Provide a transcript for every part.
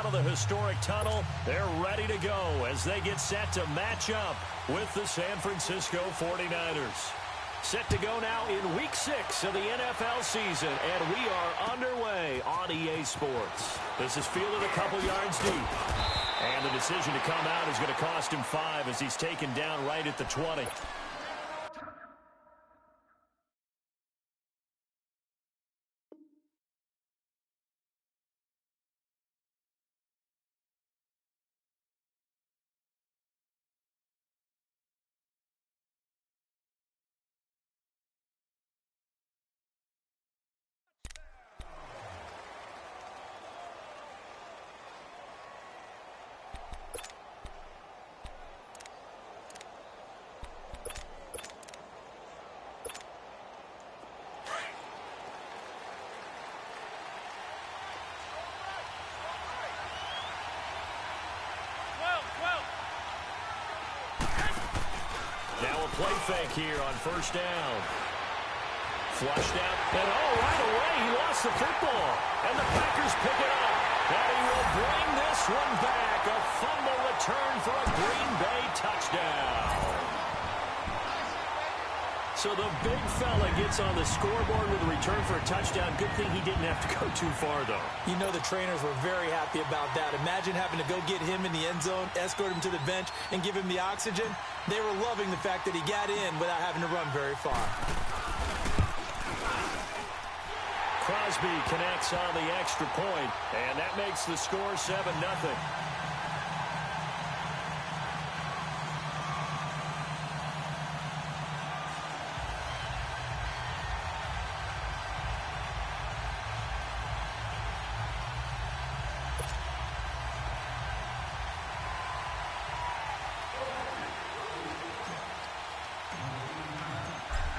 out of the historic tunnel. They're ready to go as they get set to match up with the San Francisco 49ers. Set to go now in Week 6 of the NFL season, and we are underway on EA Sports. This is fielded a couple yards deep. And the decision to come out is going to cost him 5 as he's taken down right at the 20. Now a play fake here on first down. Flushed out, and right away he lost the football. And the Packers pick it up. And he will bring this one back. A fumble return for a Green Bay touchdown. So the big fella gets on the scoreboard with a return for a touchdown. Good thing he didn't have to go too far, though. You know the trainers were very happy about that. Imagine having to go get him in the end zone, escort him to the bench, and give him the oxygen. They were loving the fact that he got in without having to run very far. Crosby connects on the extra point, and that makes the score 7-0.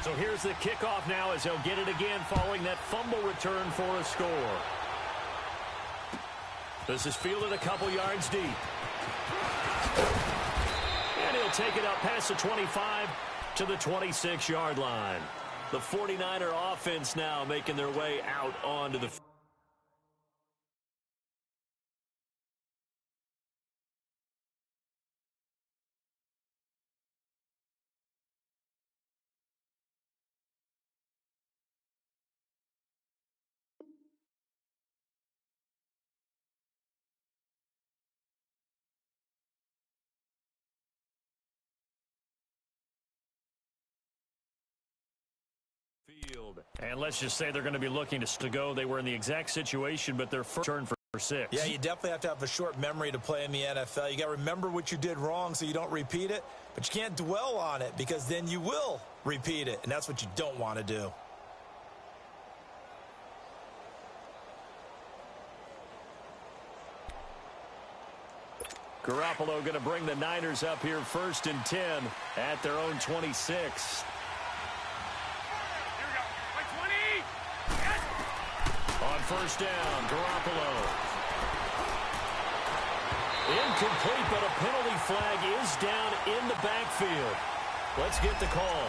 So here's the kickoff now as he'll get it again following that fumble return for a score. This is fielded a couple yards deep. And he'll take it up past the 25 to the 26-yard line. The 49er offense now making their way out onto the field. And let's just say they're going to be looking to go. They were in the exact situation, but their first turn for 6. Yeah, you definitely have to have a short memory to play in the NFL. You got to remember what you did wrong so you don't repeat it, but you can't dwell on it because then you will repeat it, and that's what you don't want to do. Garoppolo going to bring the Niners up here 1st and 10 at their own 26. On first down, Garoppolo. Incomplete, but a penalty flag is down in the backfield. Let's get the call.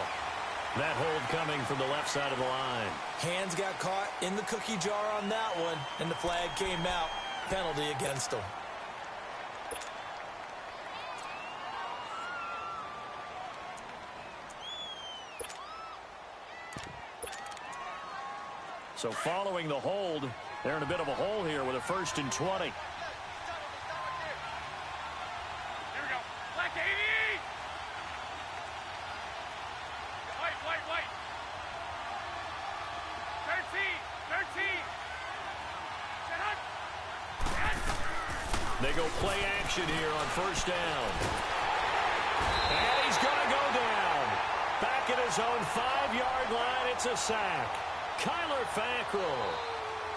That hold coming from the left side of the line. Hands got caught in the cookie jar on that one, and the flag came out. Penalty against him. So following the hold, they're in a bit of a hole here with a 1st and 20. Here we go. Black 80! White. 13. They go play action here on first down. And he's going to go down. Back at his own 5-yard line, it's a sack. Kyler Fackrell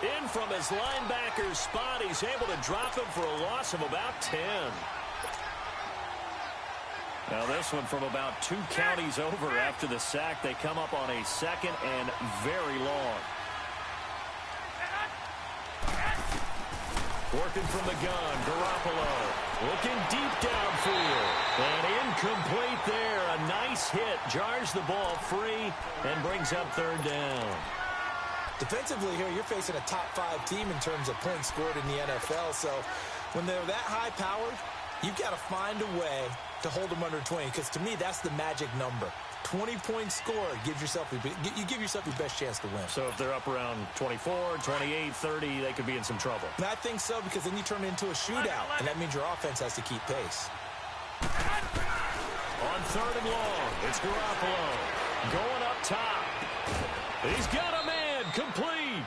in from his linebacker's spot. He's able to drop him for a loss of about 10. Now this one from about 2 counties over after the sack. They come up on a 2nd and very long. Working from the gun, Garoppolo looking deep downfield. And incomplete there. A nice hit. Jars the ball free and brings up 3rd down. Defensively here, you're facing a top-5 team in terms of points scored in the NFL. So when they're that high-powered, you've got to find a way to hold them under 20, because to me, that's the magic number. 20 points scored, you give yourself your best chance to win. So if they're up around 24, 28, 30, they could be in some trouble. And I think so, because then you turn it into a shootout, and that means your offense has to keep pace. On 3rd and long, it's Garoppolo going up top. He's got a man, complete.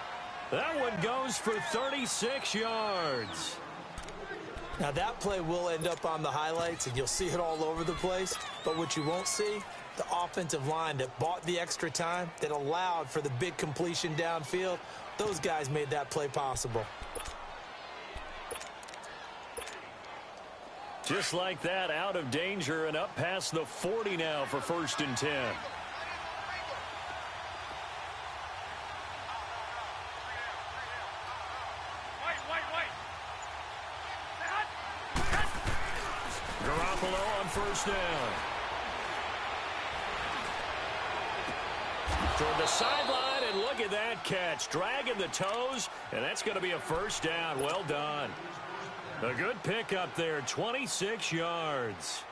That one goes for 36 yards. Now, that play will end up on the highlights, and you'll see it all over the place. But what you won't see, the offensive line that bought the extra time, that allowed for the big completion downfield, those guys made that play possible. Just like that, out of danger and up past the 40 now for 1st and 10. Garoppolo on 1st down. Toward the sideline, and look at that catch. Dragging the toes, and that's going to be a 1st down. Well done. A good pickup there, 26 yards.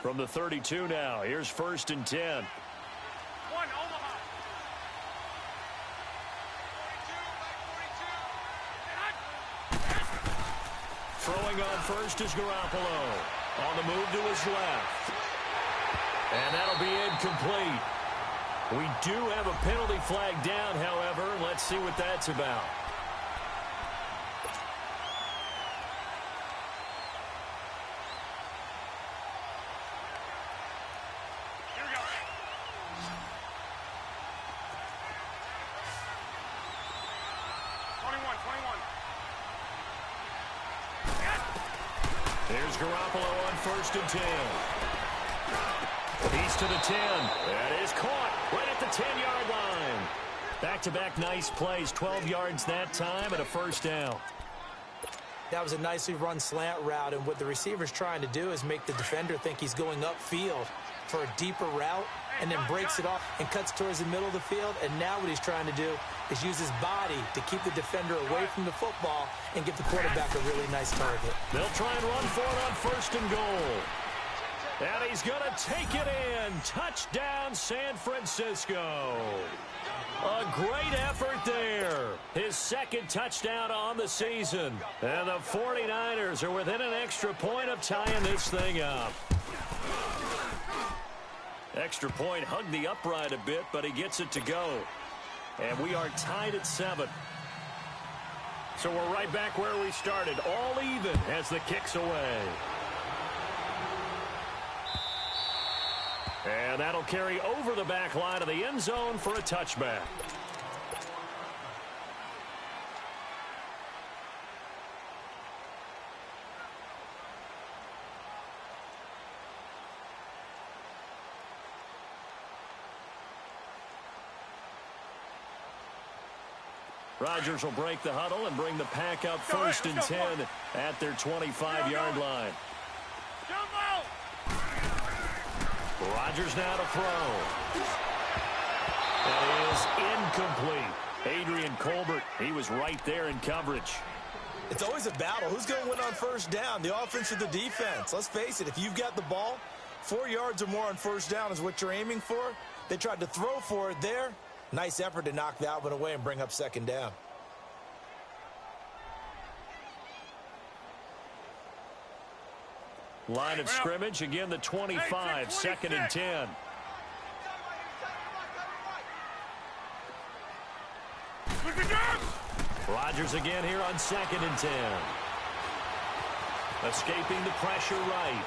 From the 32 now, here's 1st and 10. Throwing on 1st is Garoppolo. On the move to his left. And that'll be incomplete. We do have a penalty flag down, however. Let's see what that's about. Here we go. Here's Garoppolo on 1st and 10. He's to the 10. That is caught right at the 10-yard line. Back-to-back nice plays, 12 yards that time and a 1st down. That was a nicely run slant route, and what the receiver's trying to do is make the defender think he's going upfield for a deeper route, and then breaks it off and cuts towards the middle of the field. And now what he's trying to do is use his body to keep the defender away from the football and give the quarterback a really nice target. They'll try and run for it on 1st and goal. And he's going to take it in. Touchdown, San Francisco. A great effort there. His 2nd touchdown on the season. And the 49ers are within an extra point of tying this thing up. Extra point hugged the upright a bit, but he gets it to go. And we are tied at 7. So we're right back where we started. All even as the kick's away. And that'll carry over the back line of the end zone for a touchback. Rodgers will break the huddle and bring the pack up 1st and 10 at their 25-yard line. Rodgers now to throw. That is incomplete. Adrian Colbert, he was right there in coverage. It's always a battle. Who's going to win on 1st down, the offense or the defense? Let's face it, if you've got the ball, 4 yards or more on 1st down is what you're aiming for. They tried to throw for it there. Nice effort to knock that one away and bring up 2nd down. Line of scrimmage, again the 25, 2nd and 10. Rodgers again here on 2nd and 10. Escaping the pressure right.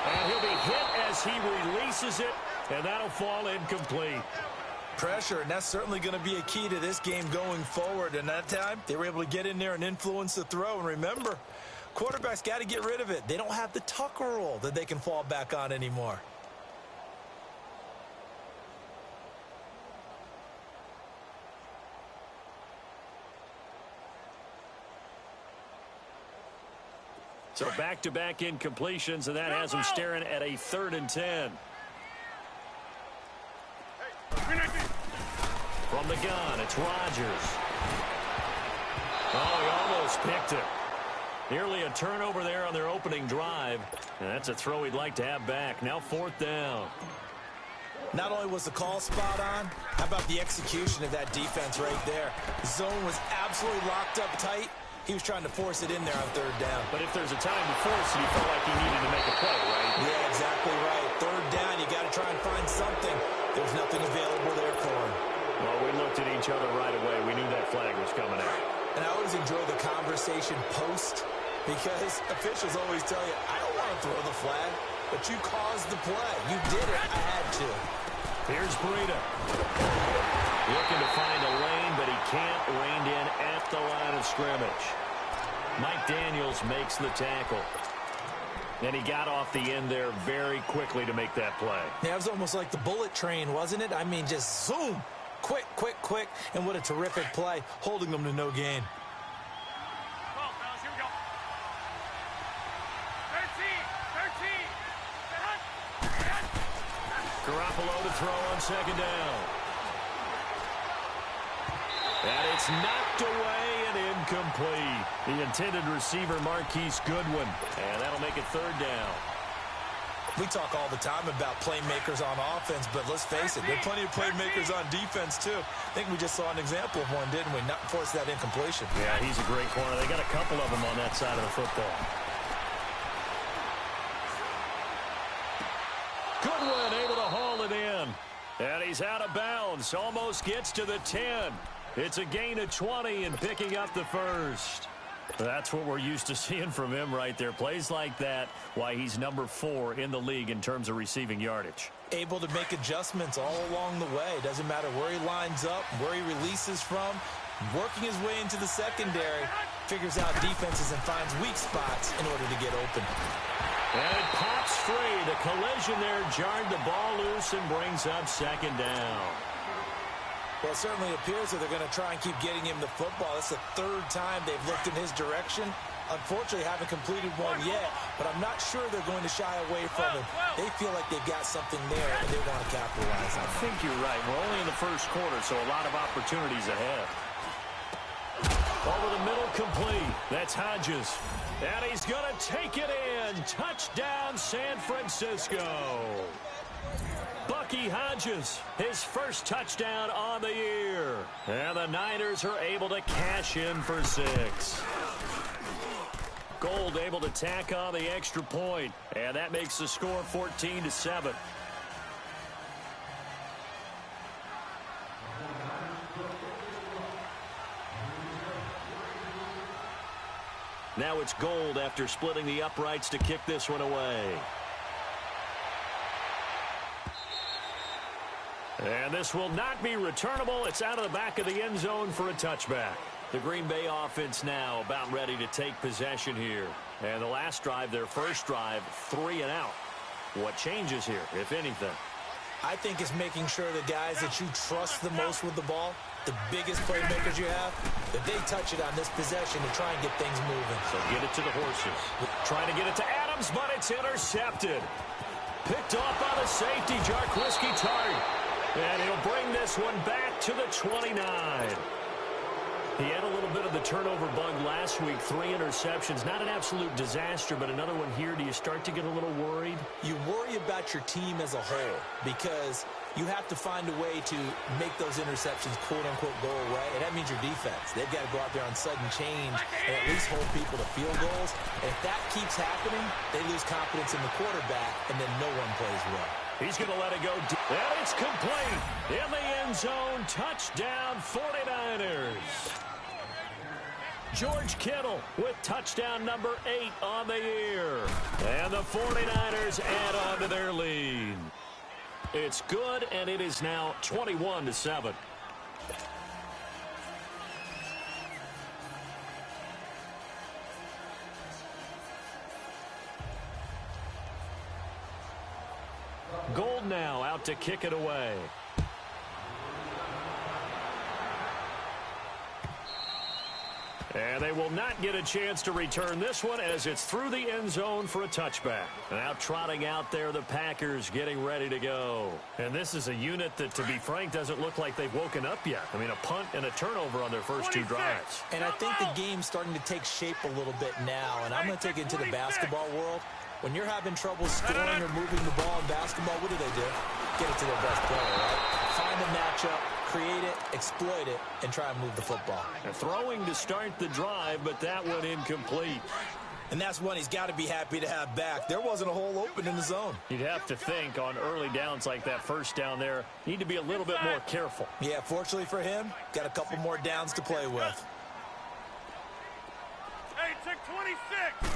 And he'll be hit as he releases it, and that'll fall incomplete. Pressure, and that's certainly going to be a key to this game going forward. And that time, they were able to get in there and influence the throw. And remember, quarterbacks got to get rid of it. They don't have the tuck rule that they can fall back on anymore. So back-to-back incompletions, and that has them staring at a 3rd and 10. From the gun, it's Rodgers. Oh, he almost picked it. Nearly a turnover there on their opening drive. And that's a throw he'd like to have back. Now 4th down. Not only was the call spot on, how about the execution of that defense right there? The zone was absolutely locked up tight. He was trying to force it in there on 3rd down. But if there's a time to force it, he felt like he needed to make a play, right? Yeah, exactly right. 3rd down, you got to try and find something. There's nothing available there for him. Well, we looked at each other right away. We knew that flag was coming out. And I always enjoy the conversation post because officials always tell you, I don't want to throw the flag, but you caused the play. You did it. I had to. Here's Breida. Looking to find a lane, but he can't. Reined in at the line of scrimmage. Mike Daniels makes the tackle. And he got off the end there very quickly to make that play. Yeah, it was almost like the bullet train, wasn't it? I mean, just zoom. Quick, quick, quick. And what a terrific play, holding them to no gain. Well, fellas, here we go. 13. Garoppolo to throw on 2nd down. And it's knocked away and incomplete. The intended receiver, Marquise Goodwin. And that'll make it 3rd down. We talk all the time about playmakers on offense, but let's face it, there are plenty of playmakers on defense, too. I think we just saw an example of one, didn't we? Not force that incompletion. Yeah, he's a great corner. They got a couple of them on that side of the football. Goodwin able to haul it in. And he's out of bounds. Almost gets to the 10. It's a gain of 20 and picking up the 1st. That's what we're used to seeing from him right there. Plays like that, why he's number 4 in the league in terms of receiving yardage. Able to make adjustments all along the way. Doesn't matter where he lines up, where he releases from. Working his way into the secondary, figures out defenses and finds weak spots in order to get open. And it pops free. The collision there jarred the ball loose and brings up 2nd down. Well, it certainly appears that they're going to try and keep getting him the football. It's the 3rd time they've looked in his direction. Unfortunately, haven't completed one yet, but I'm not sure they're going to shy away from him. They feel like they've got something there, and they want to capitalize on it. I think you're right. We're only in the 1st quarter, so a lot of opportunities ahead. Over the middle, complete. That's Hodges. And he's going to take it in. Touchdown, San Francisco. Bucky Hodges, his 1st touchdown on the year. And the Niners are able to cash in for 6. Gold able to tack on the extra point. And that makes the score 14-7. Now it's Gold after splitting the uprights to kick this one away. And this will not be returnable. It's out of the back of the end zone for a touchback. The Green Bay offense now about ready to take possession here. And the last drive, their 1st drive, 3 and out. What changes here, if anything? I think it's making sure the guys that you trust the most with the ball, the biggest playmakers you have, that they touch it on this possession to try and get things moving. So get it to the horses. Trying to get it to Adams, but it's intercepted. Picked off by the safety, Jarquiski Tart. And he'll bring this one back to the 29. He had a little bit of the turnover bug last week, 3 interceptions. Not an absolute disaster, but another one here. Do you start to get a little worried? You worry about your team as a whole because you have to find a way to make those interceptions, quote-unquote, go away, and that means your defense. They've got to go out there on sudden change and at least hold people to field goals. And if that keeps happening, they lose confidence in the quarterback, and then no one plays well. He's going to let it go. And it's complete. In the end zone, touchdown 49ers. George Kittle with touchdown number 8 on the year. And the 49ers add on to their lead. It's good, and it is now 21-7. Gold now out to kick it away. And they will not get a chance to return this one as it's through the end zone for a touchback. Now trotting out there, the Packers getting ready to go. And this is a unit that, to be frank, doesn't look like they've woken up yet. I mean, a punt and a turnover on their first 2 drives. And I think the game's starting to take shape a little bit now. And I'm going to take it to the basketball world. When you're having trouble scoring or moving the ball in basketball, what do? Get it to their best player, right? Find the matchup, create it, exploit it, and try and move the football. And throwing to start the drive, but that one incomplete. And that's one he's got to be happy to have back. There wasn't a hole open in the zone. You'd have to think on early downs like that first down there, need to be a little bit more careful. Yeah, fortunately for him, got a couple more downs to play with. Hey, check 26.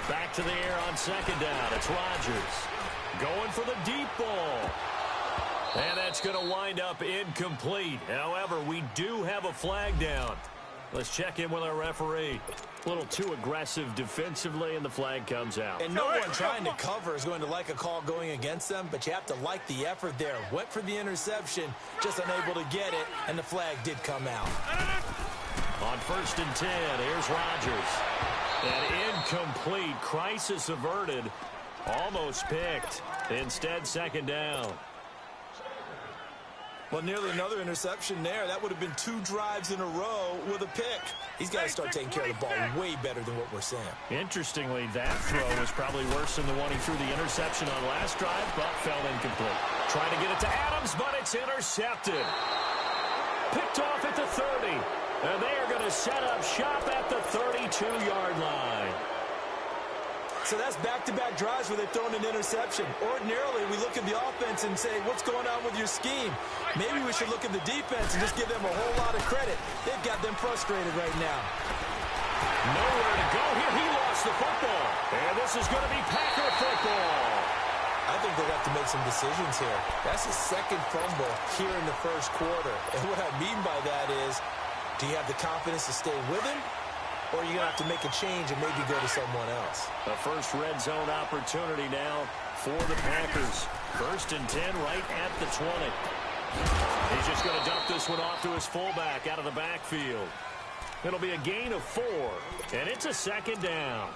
Back to the air on second down. It's Rodgers going for the deep ball. And that's going to wind up incomplete. However, we do have a flag down. Let's check in with our referee. A little too aggressive defensively, and the flag comes out. And no one trying to cover is going to like a call going against them, but you have to like the effort there. Went for the interception, just unable to get it, and the flag did come out. On 1st and 10, here's Rodgers. And incomplete. Crisis averted. Almost picked. Instead, second down. Well, nearly another interception there. That would have been 2 drives in a row with a pick. He's got to start taking care of the ball way better than what we're seeing. Interestingly, that throw was probably worse than the one he threw the interception on last drive, but fell incomplete. Trying to get it to Adams, but it's intercepted. Picked off at the 30. And they are going to set up shop at the 32-yard line. So that's back-to-back drives where they've thrown an interception. Ordinarily, we look at the offense and say, what's going on with your scheme? Maybe we should look at the defense and just give them a whole lot of credit. They've got them frustrated right now. Nowhere to go here. He lost the football. And this is going to be Packer football. I think they'll have to make some decisions here. That's his 2nd fumble here in the 1st quarter. And what I mean by that is, do you have the confidence to stay with him? Or are you going to have to make a change and maybe go to someone else? The first red zone opportunity now for the Packers. 1st and 10 right at the 20. He's just going to dump this one off to his fullback out of the backfield. It'll be a gain of 4, and it's a 2nd down.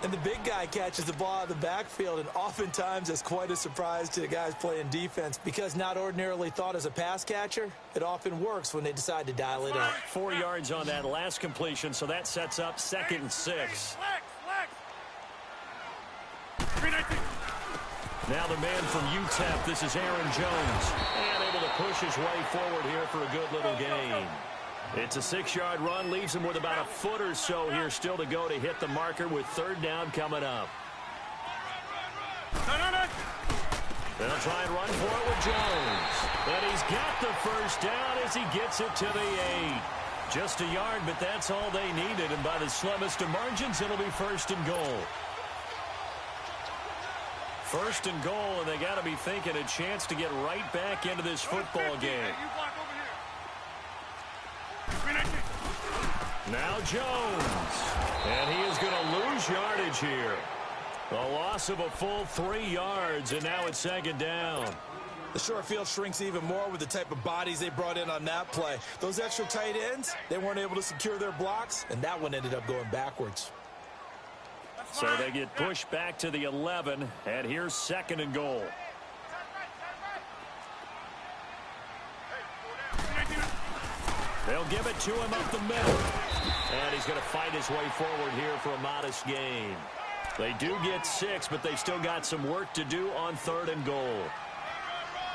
And the big guy catches the ball out of the backfield, and oftentimes it's quite a surprise to the guys playing defense because not ordinarily thought as a pass catcher, it often works when they decide to dial it up. 4 yards on that last completion, so that sets up 2nd and 6. Now the man from UTEP, this is Aaron Jones, and able to push his way forward here for a good little gain. It's a 6-yard run, leaves him with about a foot or so here still to go to hit the marker with 3rd down coming up. They'll try and run for it with Jones. And he's got the 1st down as he gets it to the 8. Just a yard, but that's all they needed. And by the slimmest of margins, it'll be 1st and goal. 1st and goal, and they got to be thinking a chance to get right back into this football game. Now Jones, and he is going to lose yardage here. A loss of a full 3 yards, and now it's 2nd down. The short field shrinks even more with the type of bodies they brought in on that play. Those extra tight ends, they weren't able to secure their blocks, and that one ended up going backwards. So they get pushed back to the 11, and here's 2nd and goal. They'll give it to him up the middle. And he's going to fight his way forward here for a modest gain. They do get 6, but they still got some work to do on 3rd and goal.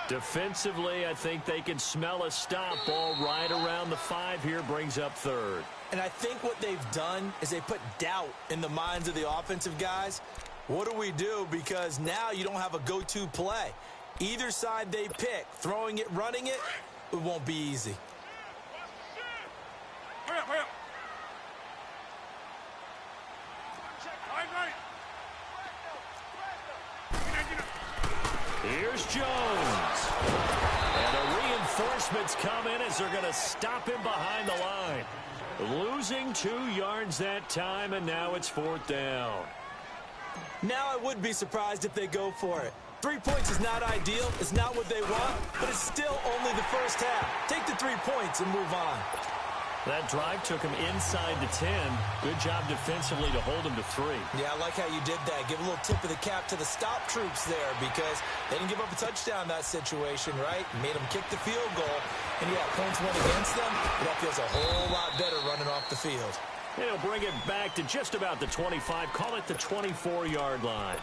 Defensively, I think they can smell a stop ball right around the 5 here, brings up 3rd. And I think what they've done is they put doubt in the minds of the offensive guys. What do we do? Because now you don't have a go-to play. Either side they pick, throwing it, running it, it won't be easy. Hurry up. Here's Jones. And the reinforcements come in as they're going to stop him behind the line. Losing 2 yards that time, and now it's 4th down. Now I would be surprised if they go for it. 3 points is not ideal. It's not what they want, but it's still only the first half. Take the 3 points and move on. That drive took him inside the 10. Good job defensively to hold him to 3. Yeah, I like how you did that. Give a little tip of the cap to the stop troops there because they didn't give up a touchdown in that situation, right? Made them kick the field goal. And, yeah, points went against them. But that feels a whole lot better running off the field. He'll bring it back to just about the 25. Call it the 24-yard line.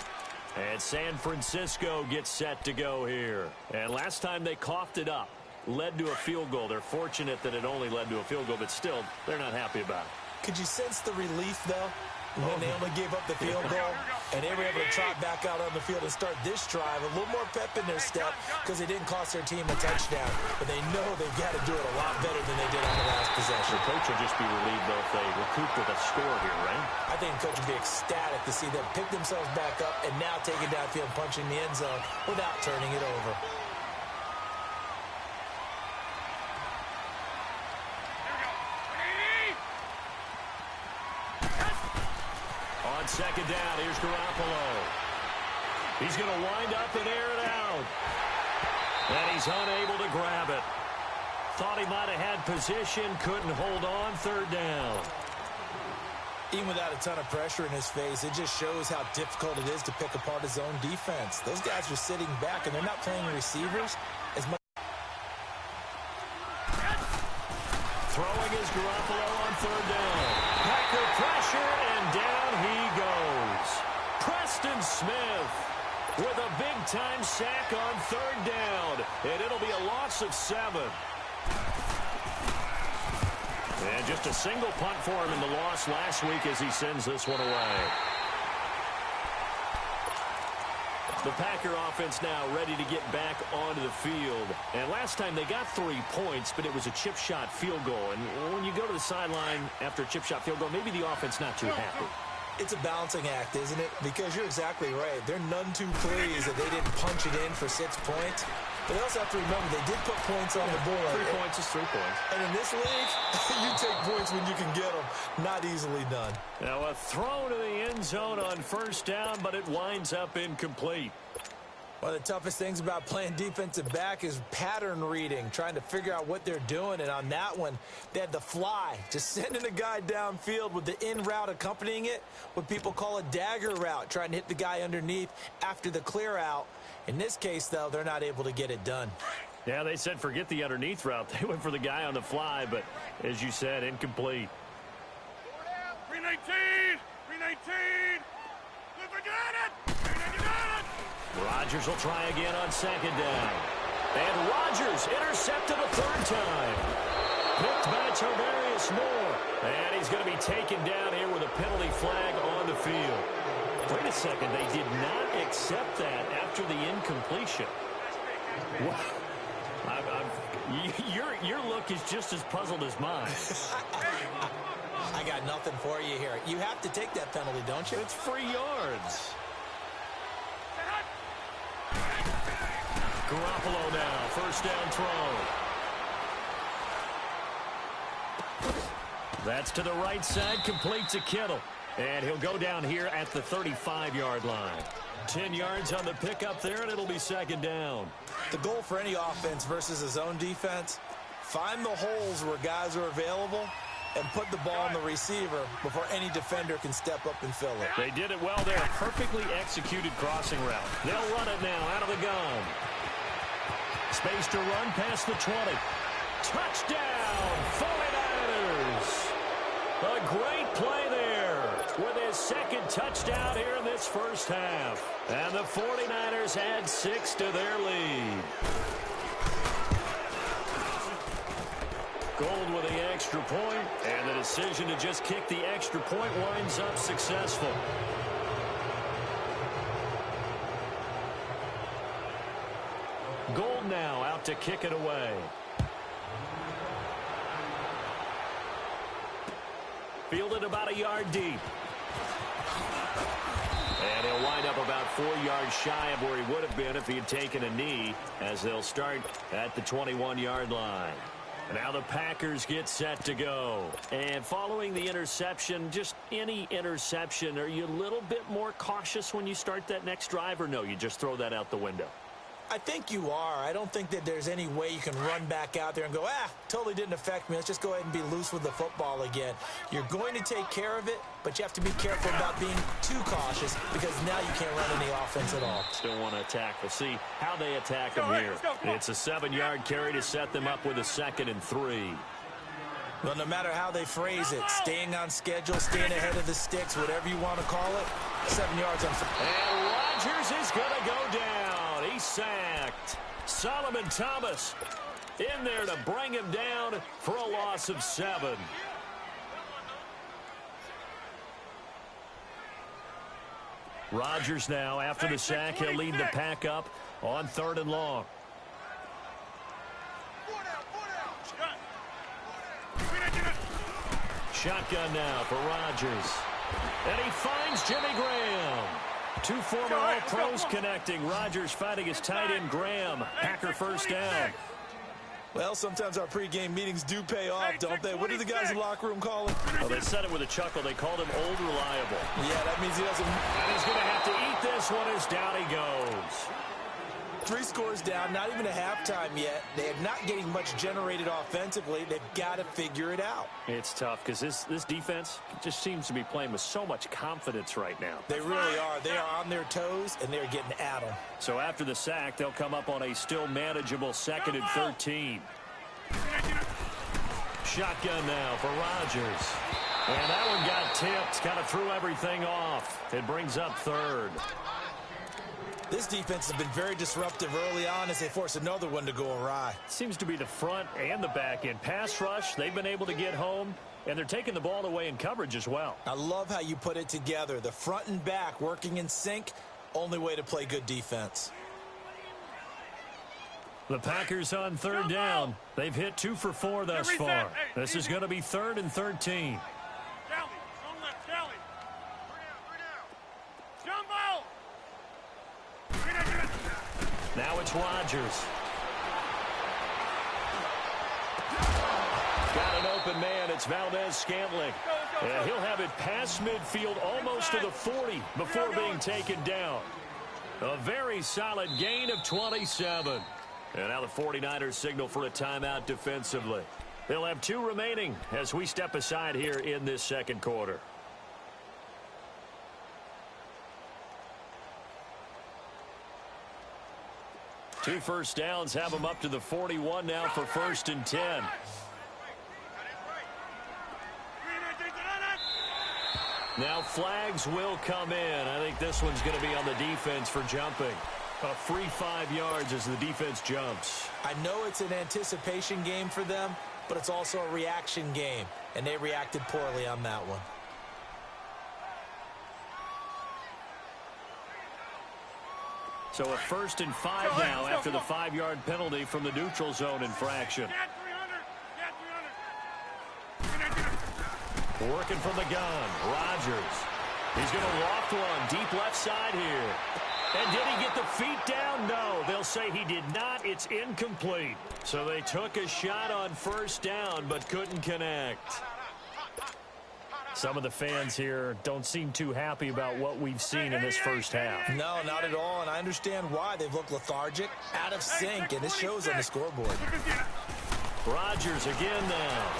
And San Francisco gets set to go here. And last time they coughed it up. Led to a field goal. They're fortunate that it only led to a field goal, but still, they're not happy about it. Could you sense the relief, though, when they only gave up the field goal and they were able to trot back out on the field and start this drive? A little more pep in their step because it didn't cost their team a touchdown, but they know they've got to do it a lot better than they did on the last possession. The coach will just be relieved, though, if they recoup with a score here, right? I think the coach would be ecstatic to see them pick themselves back up and now take it downfield, punching the end zone without turning it over. Second down, here's Garoppolo. He's going to wind up and air it out. And he's unable to grab it. Thought he might have had position, couldn't hold on, third down. Even without a ton of pressure in his face, it just shows how difficult it is to pick apart his own defense. Those guys are sitting back, and they're not playing receivers as much. Throwing is Garoppolo on third down. Packer pressure, and down he goes. Preston Smith with a big-time sack on third down, and it'll be a loss of 7. And just a single punt for him in the loss last week as he sends this one away. The Packer offense now ready to get back onto the field. And last time they got 3 points, but it was a chip shot field goal. And when you go to the sideline after a chip shot field goal, maybe the offense not too happy. It's a balancing act, isn't it? Because you're exactly right. They're none too pleased that they didn't punch it in for 6 points. But they also have to remember they did put points on the board. 3 points is 3 points. And in this league, you take points when you can get them. Not easily done. Now a throw to the end zone on first down, but it winds up incomplete. One of the toughest things about playing defensive back is pattern reading, trying to figure out what they're doing. And on that one, they had the fly, just sending a guy downfield with the in route accompanying it, what people call a dagger route, trying to hit the guy underneath after the clear out. In this case, though, they're not able to get it done. Yeah, they said forget the underneath route. They went for the guy on the fly, but as you said, incomplete. 319! 319! Look, I got it! 319 got it! Rodgers will try again on second down. And Rodgers intercepted a third time. Picked by Tarvarius Moore. And he's going to be taken down here with a penalty flag on the field. Wait a second. They did not accept that after the incompletion. What? Your look is just as puzzled as mine. I got nothing for you here. You have to take that penalty, don't you? It's free yards. Garoppolo now, first down throw. That's to the right side, complete to Kittle. And he'll go down here at the 35-yard line. 10 yards on the pickup there, and it'll be second down. The goal for any offense versus his own defense, find the holes where guys are available and put the ball on the receiver before any defender can step up and fill it. They did it well there. Perfectly executed crossing route. They'll run it now out of the gun. Space to run past the 20. Touchdown, 49ers. A great play there with his second touchdown here in this first half. And the 49ers add 6 to their lead. Gold with the extra point, and the decision to just kick the extra point winds up successful. Gold now out to kick it away. Fielded about a yard deep. And he'll wind up about 4 yards shy of where he would have been if he had taken a knee, as they'll start at the 21-yard line. Now the Packers get set to go. And following the interception, just any interception, are you a little bit more cautious when you start that next drive, or no, you just throw that out the window? I think you are. I don't think that there's any way you can run back out there and go, totally didn't affect me. Let's just go ahead and be loose with the football again. You're going to take care of it, but you have to be careful about being too cautious because now you can't run any offense at all. Still want to attack. We'll see how they attack them here. It's a 7-yard carry to set them up with a 2nd and 3. Well, no matter how they phrase it, staying on schedule, staying ahead of the sticks, whatever you want to call it, 7 yards on. And Rodgers is going to go down. He's sacked. Solomon Thomas in there to bring him down for a loss of 7. Rodgers now, after the sack, he'll lead the pack up on 3rd and long. Shotgun now for Rodgers. And he finds Jimmy Graham. 2 former All-Pros connecting. Rodgers fighting his tight end Graham. Packer first down. Well, sometimes our pregame meetings do pay off, don't they? What do the guys in the locker room call him? Well, they said it with a chuckle. They called him Old Reliable. Yeah, that means he doesn't. And he's going to have to eat this one as down he goes. 3 scores down, not even a halftime yet. They're not getting much generated offensively. They've got to figure it out. It's tough because this defense just seems to be playing with so much confidence right now. They really are. They are on their toes, and they're getting at them. So after the sack, they'll come up on a still manageable 2nd and 13. Shotgun now for Rodgers. And that one got tipped. Kind of threw everything off. It brings up 3rd. This defense has been very disruptive early on as they force another one to go awry. Seems to be the front and the back end. Pass rush, they've been able to get home, and they're taking the ball away in coverage as well. I love how you put it together. The front and back working in sync, only way to play good defense. The Packers on 3rd down. They've hit 2 for 4 thus far. This is going to be 3rd and 13. Now it's Rodgers. Got an open man. It's Valdez-Scantling. And he'll have it past midfield almost to the 40 before being taken down. A very solid gain of 27. And now the 49ers signal for a timeout defensively. They'll have 2 remaining as we step aside here in this 2nd quarter. Two first downs have them up to the 41 now for 1st and 10. Now flags will come in. I think this one's going to be on the defense for jumping. A free 5 yards as the defense jumps. I know it's an anticipation game for them, but it's also a reaction game, and they reacted poorly on that one. So a 1st and 5 now after the 5-yard penalty from the neutral zone infraction. Working from the gun, Rodgers. He's going to loft one deep left side here. And did he get the feet down? No, they'll say he did not. It's incomplete. So they took a shot on 1st down but couldn't connect. Some of the fans here don't seem too happy about what we've seen in this 1st half. No, not at all, and I understand why. They've looked lethargic, out of sync, and it shows on the scoreboard. Rodgers again now.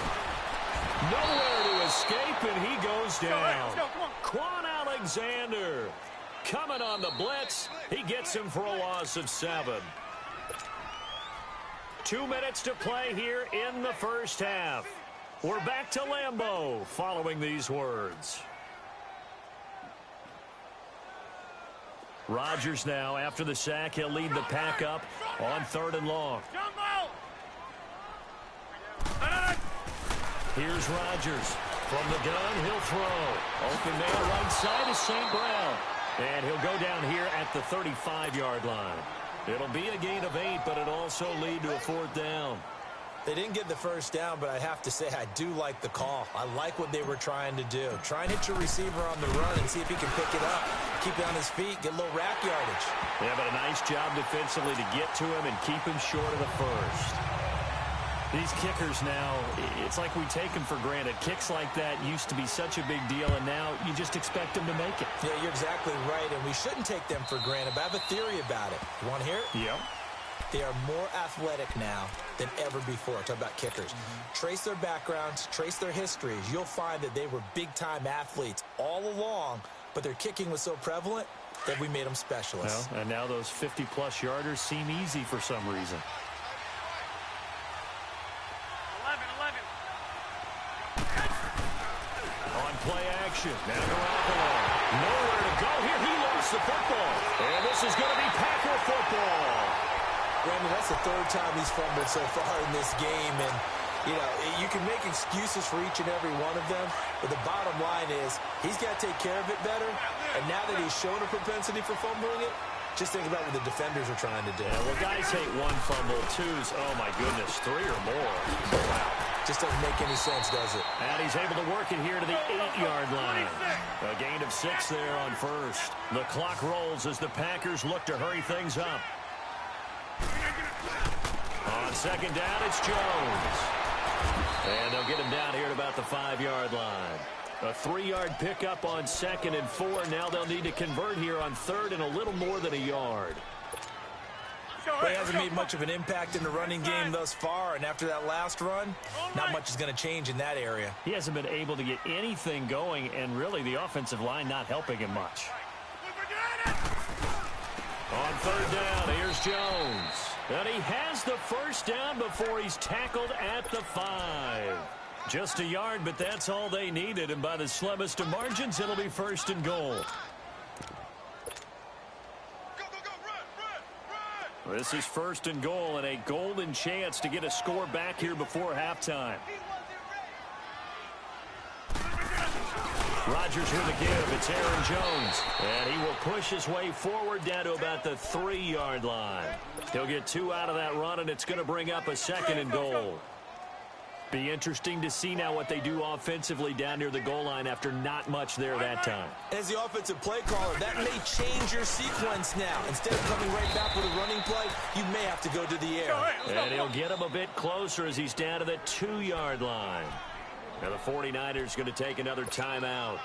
Nowhere to escape, and he goes down. Quan Alexander coming on the blitz. He gets him for a loss of 7. 2 minutes to play here in the 1st half. We're back to Lambeau following these words. Rodgers now, after the sack, he'll lead the pack up on 3rd and long. Here's Rodgers. From the gun, he'll throw. Open man right side is St. Brown. And he'll go down here at the 35-yard line. It'll be a gain of 8, but it'll also lead to a 4th down. They didn't get the 1st down, but I have to say I do like the call. I like what they were trying to do. Try and hit your receiver on the run and see if he can pick it up. Keep it on his feet, get a little rack yardage. Yeah, but a nice job defensively to get to him and keep him short of the 1st. These kickers now, it's like we take them for granted. Kicks like that used to be such a big deal, and now you just expect them to make it. Yeah, you're exactly right, and we shouldn't take them for granted, but I have a theory about it. You want to hear it? Yeah. They are more athletic now than ever before. Talk about kickers. Trace their backgrounds, trace their histories. You'll find that they were big-time athletes all along, but their kicking was so prevalent that we made them specialists. Well, and now those 50-plus yarders seem easy for some reason. 11. On play action. Now Garoppolo. Nowhere to go here. He lost the football. And this is going to be Packer football. Brandon, that's the third time he's fumbled so far in this game. And, you know, you can make excuses for each and every one of them, but the bottom line is he's got to take care of it better. And now that he's shown a propensity for fumbling it, just think about what the defenders are trying to do. Yeah, well, guys hate one fumble, twos. Oh, my goodness, 3 or more. Wow. Just doesn't make any sense, does it? And he's able to work it here to the 8-yard line. A gain of 6 there on first. The clock rolls as the Packers look to hurry things up. On second down, it's Jones. And they'll get him down here at about the 5-yard line. A 3-yard pickup on 2nd and 4. Now they'll need to convert here on 3rd and a little more than a yard. He hasn't made much of an impact in the running game thus far, and after that last run, not much is going to change in that area. He hasn't been able to get anything going, and really the offensive line not helping him much. On 3rd down, here's Jones. And he has the first down before he's tackled at the 5. Just a yard, but that's all they needed, and by the slimmest of margins, it'll be 1st and goal. This is 1st and goal, and a golden chance to get a score back here before halftime. Rodgers with a give. It's Aaron Jones. And he will push his way forward down to about the 3-yard line. He'll get 2 out of that run, and it's going to bring up a 2nd and goal. Be interesting to see now what they do offensively down near the goal line after not much there that time. As the offensive play caller, that may change your sequence now. Instead of coming right back with a running play, you may have to go to the air. And he'll get him a bit closer as he's down to the 2-yard line. Now the 49ers going to take another timeout,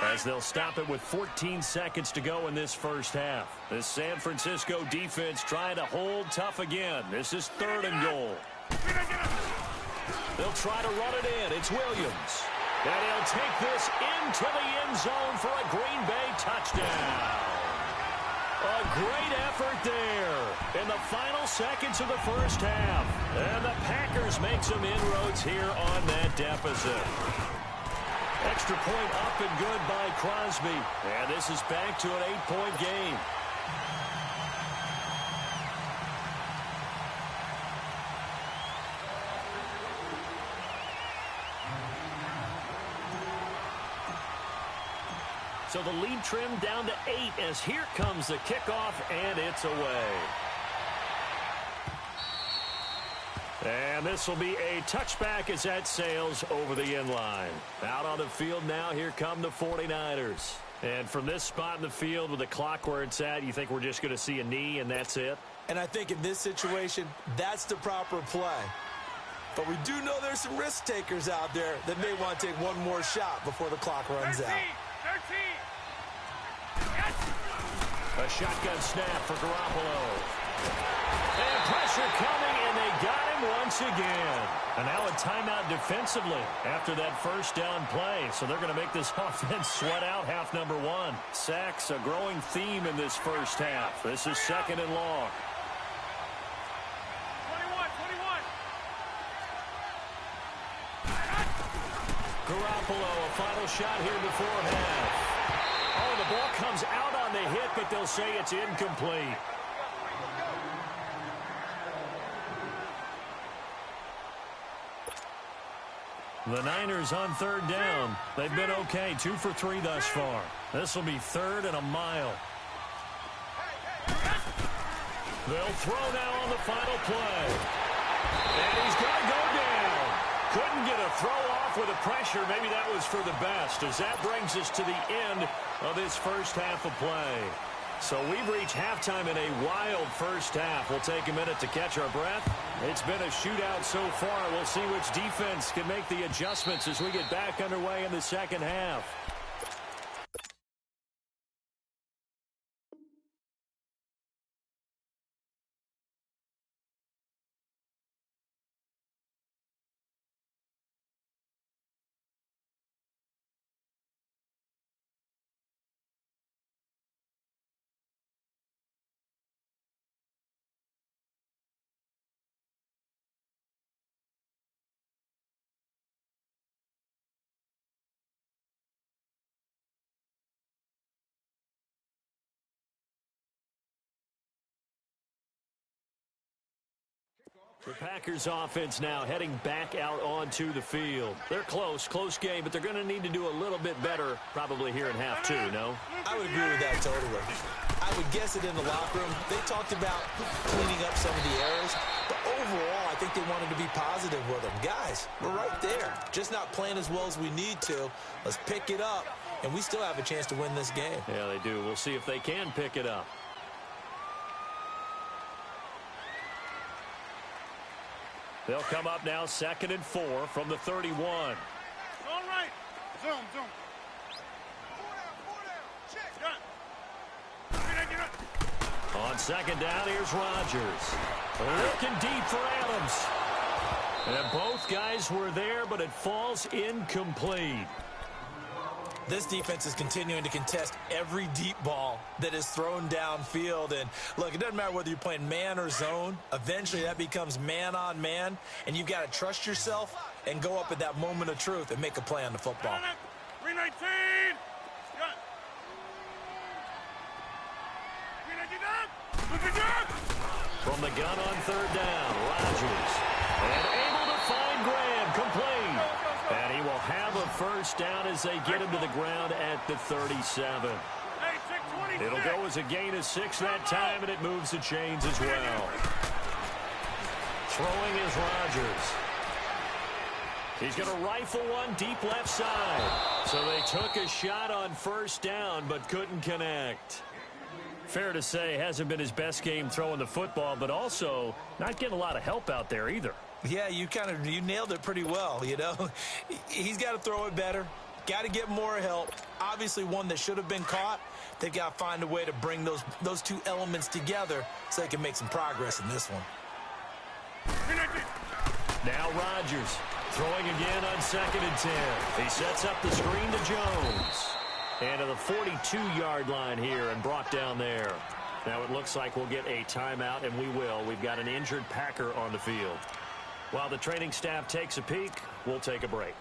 as they'll stop it with 14 seconds to go in this first half. The San Francisco defense trying to hold tough again. This is 3rd and goal. They'll try to run it in. It's Williams. And he'll take this into the end zone for a Green Bay touchdown. A great effort there in the final seconds of the first half. And the Packers make some inroads here on that deficit. Extra point up and good by Crosby. And this is back to an 8-point game. So the lead trimmed down to 8 as here comes the kickoff, and it's away. And this will be a touchback as that sails over the end line. Out on the field now, here come the 49ers. And from this spot in the field with the clock where it's at, you think we're just going to see a knee and that's it? And I think in this situation, that's the proper play. But we do know there's some risk takers out there that may want to take one more shot before the clock runs out. 13. A shotgun snap for Garoppolo. And pressure coming, and they got him once again. And now a timeout defensively after that first down play. So they're going to make this offense sweat out half number 1. Sacks, a growing theme in this first half. This is 2nd and long. 21. Garoppolo, a final shot here before half. Oh, the ball comes out on the hit, but they'll say it's incomplete. The Niners on 3rd down. They've been okay, 2 for 3 thus far. This will be 3rd and a mile. They'll throw now on the final play. And he's going to go down. Couldn't get a throw off with the pressure. Maybe that was for the best, as that brings us to the end of this first half of play. So we've reached halftime in a wild first half. We'll take a minute to catch our breath. It's been a shootout so far. We'll see which defense can make the adjustments as we get back underway in the second half. The Packers offense now heading back out onto the field. They're close game, but they're going to need to do a little bit better probably here in half two, no? I would agree with that totally. I would guess it in the locker room. They talked about cleaning up some of the errors, but overall, I think they wanted to be positive with them. Guys, we're right there. Just not playing as well as we need to. Let's pick it up, and we still have a chance to win this game. Yeah, they do. We'll see if they can pick it up. They'll come up now 2nd and 4 from the 31. All right. Zoom. On 2nd down, here's Rodgers. Looking deep for Adams. And both guys were there, but it falls incomplete. This defense is continuing to contest every deep ball that is thrown downfield. And, look, it doesn't matter whether you're playing man or zone. Eventually, that becomes man-on-man, and you've got to trust yourself and go up at that moment of truth and make a play on the football. 319. From the gun on 3rd down, Rodgers. And able to find Graham, complete. And he will have a first down as they get him to the ground at the 37. It'll go as a gain of 6 that time, and it moves the chains as well. Throwing is Rodgers. He's going to rifle one deep left side. So they took a shot on 1st down, but couldn't connect. Fair to say, hasn't been his best game throwing the football, but also not getting a lot of help out there either. Yeah, you nailed it pretty well, you know. He's got to throw it better, got to get more help. Obviously one that should have been caught. They've got to find a way to bring those two elements together so they can make some progress in this one. Now Rodgers throwing again on 2nd and 10. He sets up the screen to Jones. And to the 42-yard line here and brought down there. Now it looks like we'll get a timeout, and we will. We've got an injured Packer on the field. While the training staff takes a peek, we'll take a break.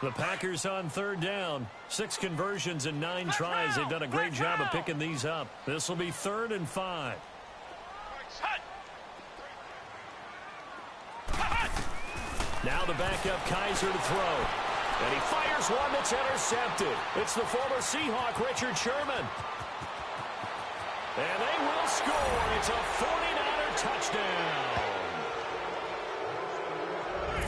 The Packers on 3rd down. 6 conversions and 9 tries. They've done a great job of picking these up. This will be 3rd and 5. Now the backup Kaiser to throw. And he fires one that's intercepted. It's the former Seahawk, Richard Sherman. And they will score. It's a 49er touchdown.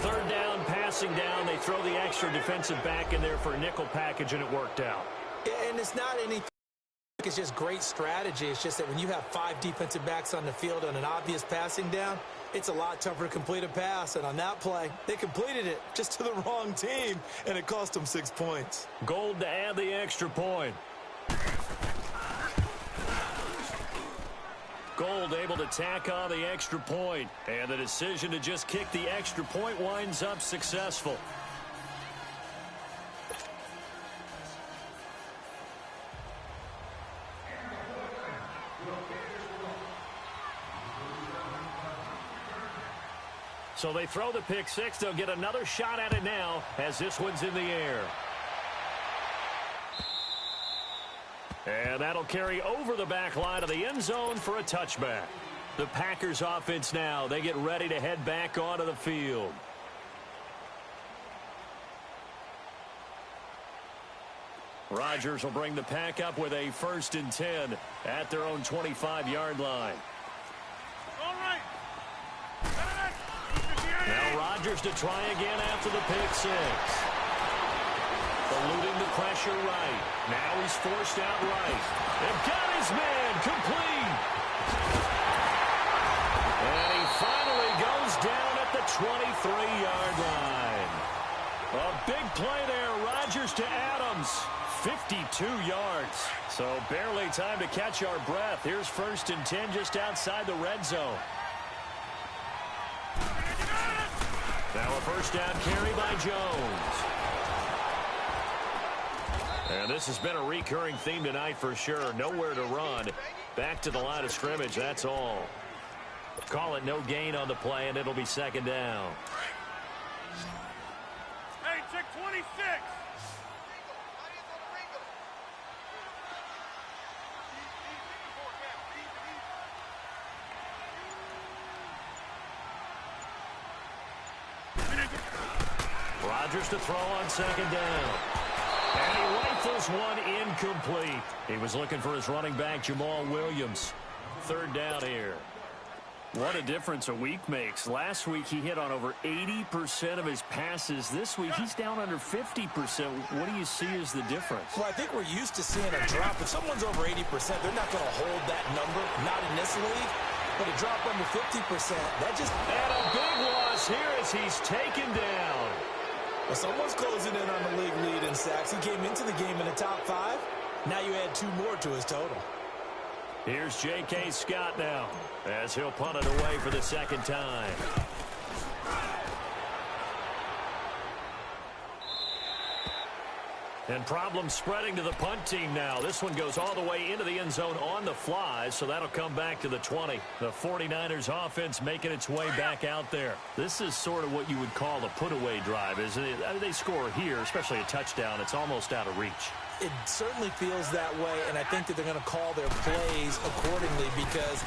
3rd down, passing down. They throw the extra defensive back in there for a nickel package, and it worked out. And it's not anything. It's just great strategy. It's just that when you have 5 defensive backs on the field on an obvious passing down, it's a lot tougher to complete a pass. And on that play, they completed it just to the wrong team, and it cost them 6 points. Gold to add the extra point. Gold able to tack on the extra point. And the decision to just kick the extra point winds up successful. So they throw the pick 6. They'll get another shot at it now as this one's in the air. And that'll carry over the back line of the end zone for a touchback. The Packers offense now, they get ready to head back onto the field. Rodgers will bring the pack up with a 1st and 10 at their own 25-yard line. All right. Now Rodgers to try again after the pick 6. Eluding the pressure right. Now he's forced out right. They've got his man complete. And he finally goes down at the 23-yard line. A big play there. Rodgers to Adams. 52 yards. So barely time to catch our breath. Here's 1st and 10 just outside the red zone. Now a 1st down carry by Jones. And this has been a recurring theme tonight for sure. Nowhere to run. Back to the line of scrimmage, that's all. Call it no gain on the play, and it'll be 2nd down. Hey, check 26. Rodgers to throw on second down. And he rifles one incomplete. He was looking for his running back, Jamal Williams. Third down here. What a difference a week makes. Last week he hit on over 80% of his passes. This week he's down under 50%. What do you see as the difference? Well, I think we're used to seeing a drop. If someone's over 80%, they're not going to hold that number, not in this league. But a drop under 50%, that just... And a big loss here as he's taken down. Well, someone's closing in on the league lead in sacks. He came into the game in the top 5. Now you add 2 more to his total. Here's J.K. Scott now as he'll punt it away for the second time. And problems spreading to the punt team now. This one goes all the way into the end zone on the fly, so that'll come back to the 20. The 49ers offense making its way back out there. This is sort of what you would call a put-away drive, isn't it? I mean, they score here, especially a touchdown. It's almost out of reach. It certainly feels that way, and I think that they're going to call their plays accordingly because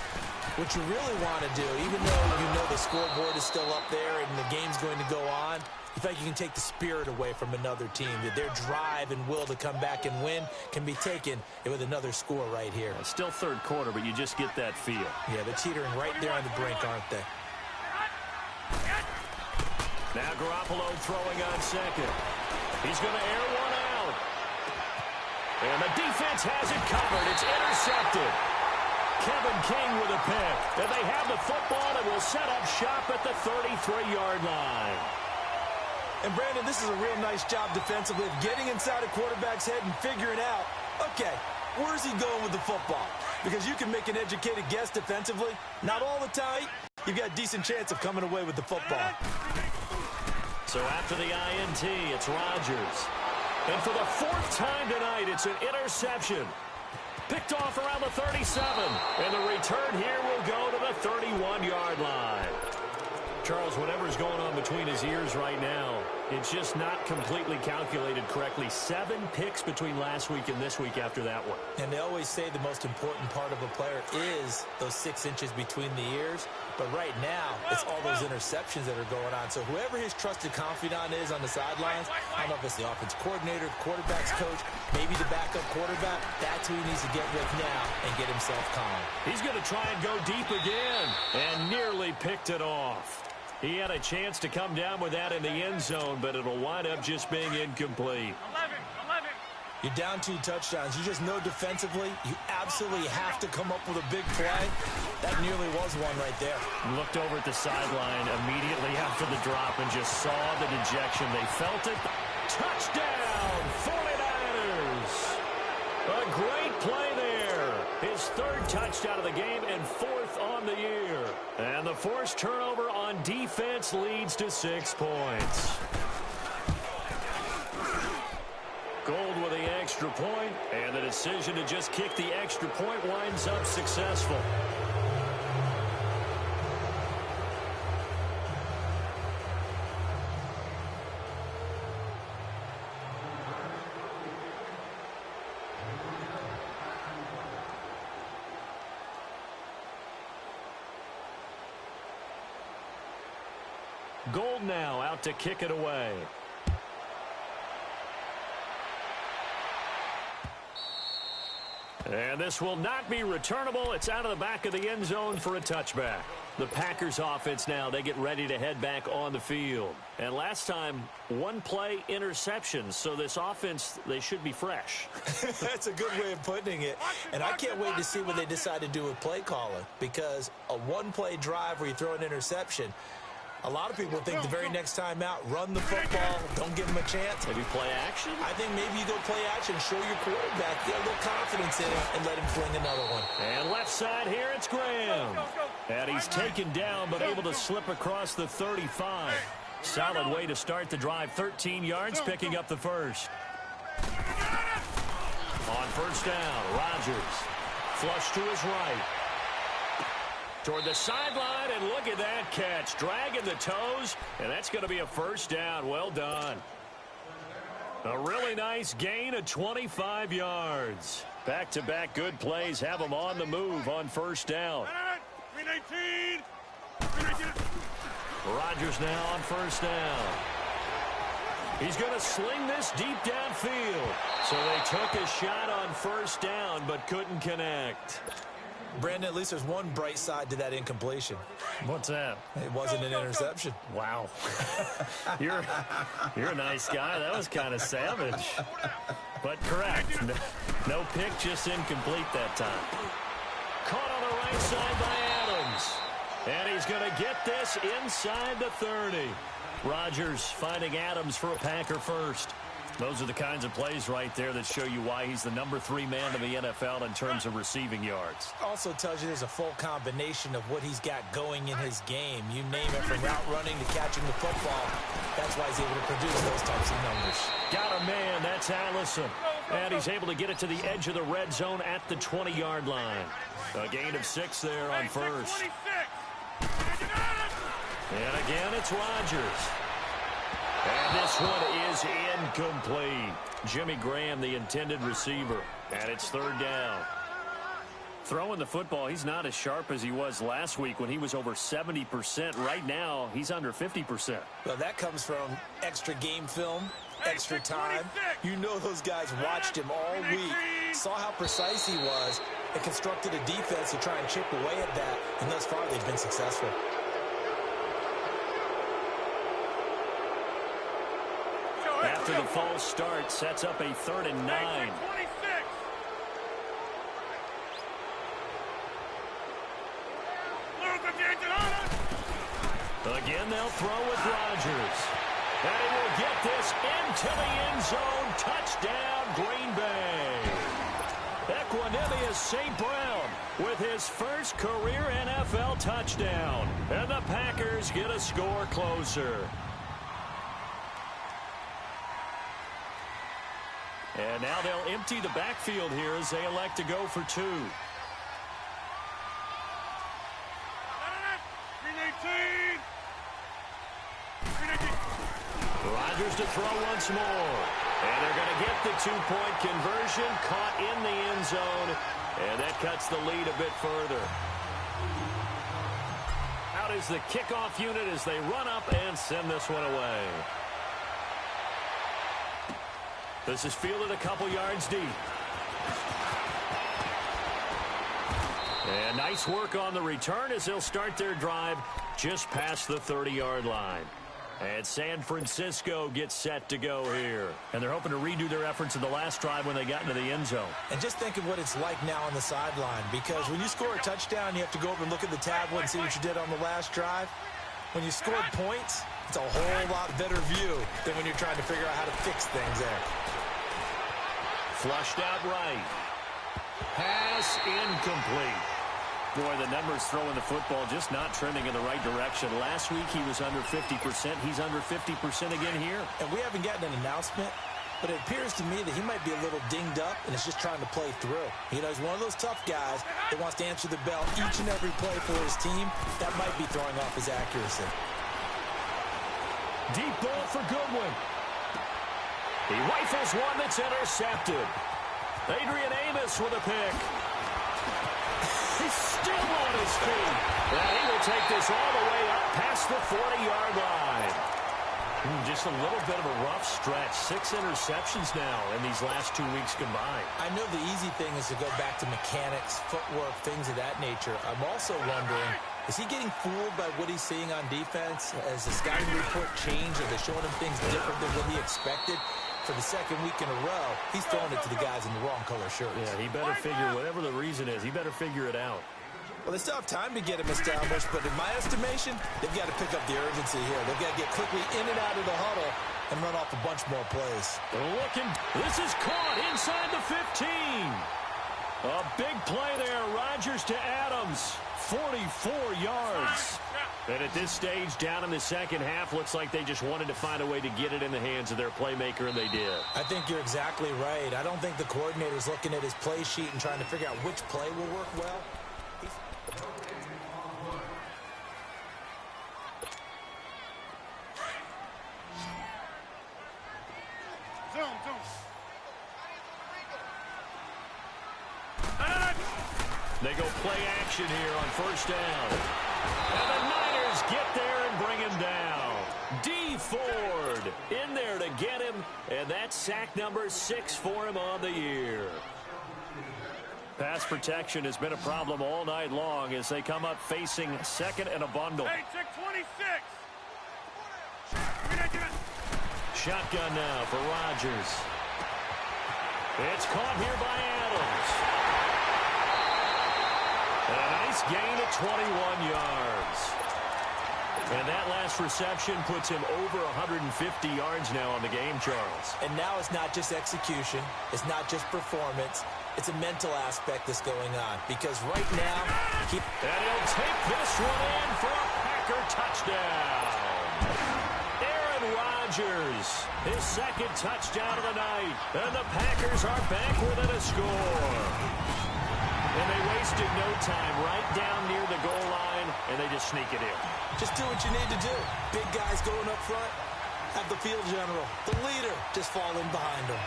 what you really want to do, even though you know the scoreboard is still up there and the game's going to go on, you think you can take the spirit away from another team, that their drive and will to come back and win can be taken with another score right here. It's still third quarter, but you just get that feel. Yeah, they're teetering right there on the brink, aren't they? Now Garoppolo throwing on second. He's going to air one out. And the defense has it covered. It's intercepted. Kevin King with a pick. And they have the football and will set up shop at the 33-yard line. And, Brandon, this is a real nice job defensively of getting inside a quarterback's head and figuring out, okay, where's he going with the football? Because you can make an educated guess defensively. Not all the time. You've got a decent chance of coming away with the football. So after the INT, it's Rodgers. And for the 4th time tonight, it's an interception. Picked off around the 37. And the return here will go to the 31-yard line. Charles, whatever's going on between his ears right now, it's just not completely calculated correctly. 7 picks between last week and this week after that one. And they always say the most important part of a player is those 6 inches between the ears. But right now, it's all those interceptions that are going on. So whoever his trusted confidant is on the sidelines, I don't know if it's the offense coordinator, the quarterback's coach, maybe the backup quarterback, that's who he needs to get with now and get himself calm. He's going to try and go deep again and nearly picked it off. He had a chance to come down with that in the end zone, but it'll wind up just being incomplete. 11. You're down 2 touchdowns. You just know defensively you absolutely have to come up with a big play. That nearly was one right there. Looked over at the sideline immediately after the drop and just saw the dejection. They felt it. Touchdown, 49ers. A great play there. His 3rd touchdown of the game and 4th on the year. And the forced turnover on defense leads to 6 points. Gold with the extra point, and the decision to just kick the extra point winds up successful. Gold now out to kick it away. And this will not be returnable. It's out of the back of the end zone for a touchback. The Packers offense now, they get ready to head back on the field. And last time, 1 play interceptions. So this offense, they should be fresh. That's a good way of putting it. And I can't wait to see what they decide to do with play calling. Because a 1-play drive where you throw an interception, a lot of people think the very next time out, run the football, don't give them a chance. Maybe play action? I think maybe you go play action, show your quarterback, get a little confidence in him, and let him fling another one. And left side here, it's Graham. And he's taken down, but able to slip across the 35. Solid way to start the drive. 13 yards, picking up the first. On first down, Rodgers. Flush to his right. Toward the sideline, and look at that catch. Dragging the toes, and that's going to be a first down. Well done. A really nice gain of 25 yards. Back-to-back good plays have them on the move on first down. 319. Rodgers now on first down. He's going to sling this deep downfield. So they took a shot on first down, but couldn't connect. Brandon, at least there's one bright side to that incompletion. What's that? It wasn't an interception. Wow. You're a nice guy. That was kind of savage. But correct. No pick, just incomplete that time. Caught on the right side by Adams. And he's going to get this inside the 30. Rodgers finding Adams for a Packer first. Those are the kinds of plays right there that show you why he's the number 3 man in the NFL in terms of receiving yards. Also tells you there's a full combination of what he's got going in his game. You name it, from route running to catching the football. That's why he's able to produce those types of numbers. Got a man. That's Allison. And he's able to get it to the edge of the red zone at the 20-yard line. A gain of 6 there on first. And again, it's Rodgers. And this one is incomplete. Jimmy Graham, the intended receiver. And it's 3rd down. Throwing the football, he's not as sharp as he was last week when he was over 70%. Right now, he's under 50%. Well, that comes from extra game film, extra time. You know those guys watched him all week, saw how precise he was, and constructed a defense to try and chip away at that. And thus far, they've been successful. After the false start, sets up a 3rd and 9. Again, they'll throw with Rodgers. And he will get this into the end zone. Touchdown, Green Bay. Equanimous St. Brown with his first career NFL touchdown. And the Packers get a score closer. And now they'll empty the backfield here as they elect to go for 2. Rodgers to throw once more. And they're going to get the 2-point conversion, caught in the end zone. And that cuts the lead a bit further. Out is the kickoff unit as they run up and send this one away. This is fielded a couple yards deep. And nice work on the return as they'll start their drive just past the 30-yard line. And San Francisco gets set to go here. And they're hoping to redo their efforts in the last drive when they got into the end zone. And just think of what it's like now on the sideline, because when you score a touchdown, you have to go over and look at the tablet and see what you did on the last drive. When you scored points, it's a whole lot better view than when you're trying to figure out how to fix things there. Flushed out right. Pass incomplete. Boy, the numbers throwing the football just not trending in the right direction. Last week he was under 50%. He's under 50% again here. And we haven't gotten an announcement, but it appears to me that he might be a little dinged up and is just trying to play through. You know, he's one of those tough guys that wants to answer the bell each and every play for his team. That might be throwing off his accuracy. Deep ball for Goodwin. He rifles one that's intercepted. Adrian Amos with a pick. He's still on his feet. And he will take this all the way up past the 40-yard line. Just a little bit of a rough stretch. 6 interceptions now in these last 2 weeks combined. I know the easy thing is to go back to mechanics, footwork, things of that nature. I'm also wondering, is he getting fooled by what he's seeing on defense? Has the scouting report changed? Are they showing him things different than what he expected? For the second week in a row, he's throwing it to the guys in the wrong color shirts. Yeah, he better figure, whatever the reason is, he better figure it out. Well, they still have time to get him established, but in my estimation, they've got to pick up the urgency here. They've got to get quickly in and out of the huddle and run off a bunch more plays. Looking, this is caught inside the 15. A big play there, Rodgers to Adams, 44 yards. And at this stage, down in the second half, looks like they just wanted to find a way to get it in the hands of their playmaker, and they did. I think you're exactly right. I don't think the coordinator's looking at his play sheet and trying to figure out which play will work well. They go play action here on first down. And the Niners get there and bring him down. D. Ford in there to get him, and that's sack number 6 for him on the year. Pass protection has been a problem all night long as they come up facing second and a bundle. Hey, check 26. Shotgun now for Rodgers. It's caught here by Adams. And a nice gain of 21 yards. And that last reception puts him over 150 yards now on the game, Charles. And now it's not just execution. It's not just performance. It's a mental aspect that's going on. Because right now, and he'll take this one in for a Packer touchdown. Aaron Rodgers, his second touchdown of the night. And the Packers are back within a score. And they wasted no time right down near the goal line, and they just sneak it in. Just do what you need to do. Big guys going up front. Have the field general, the leader, just fall in behind him.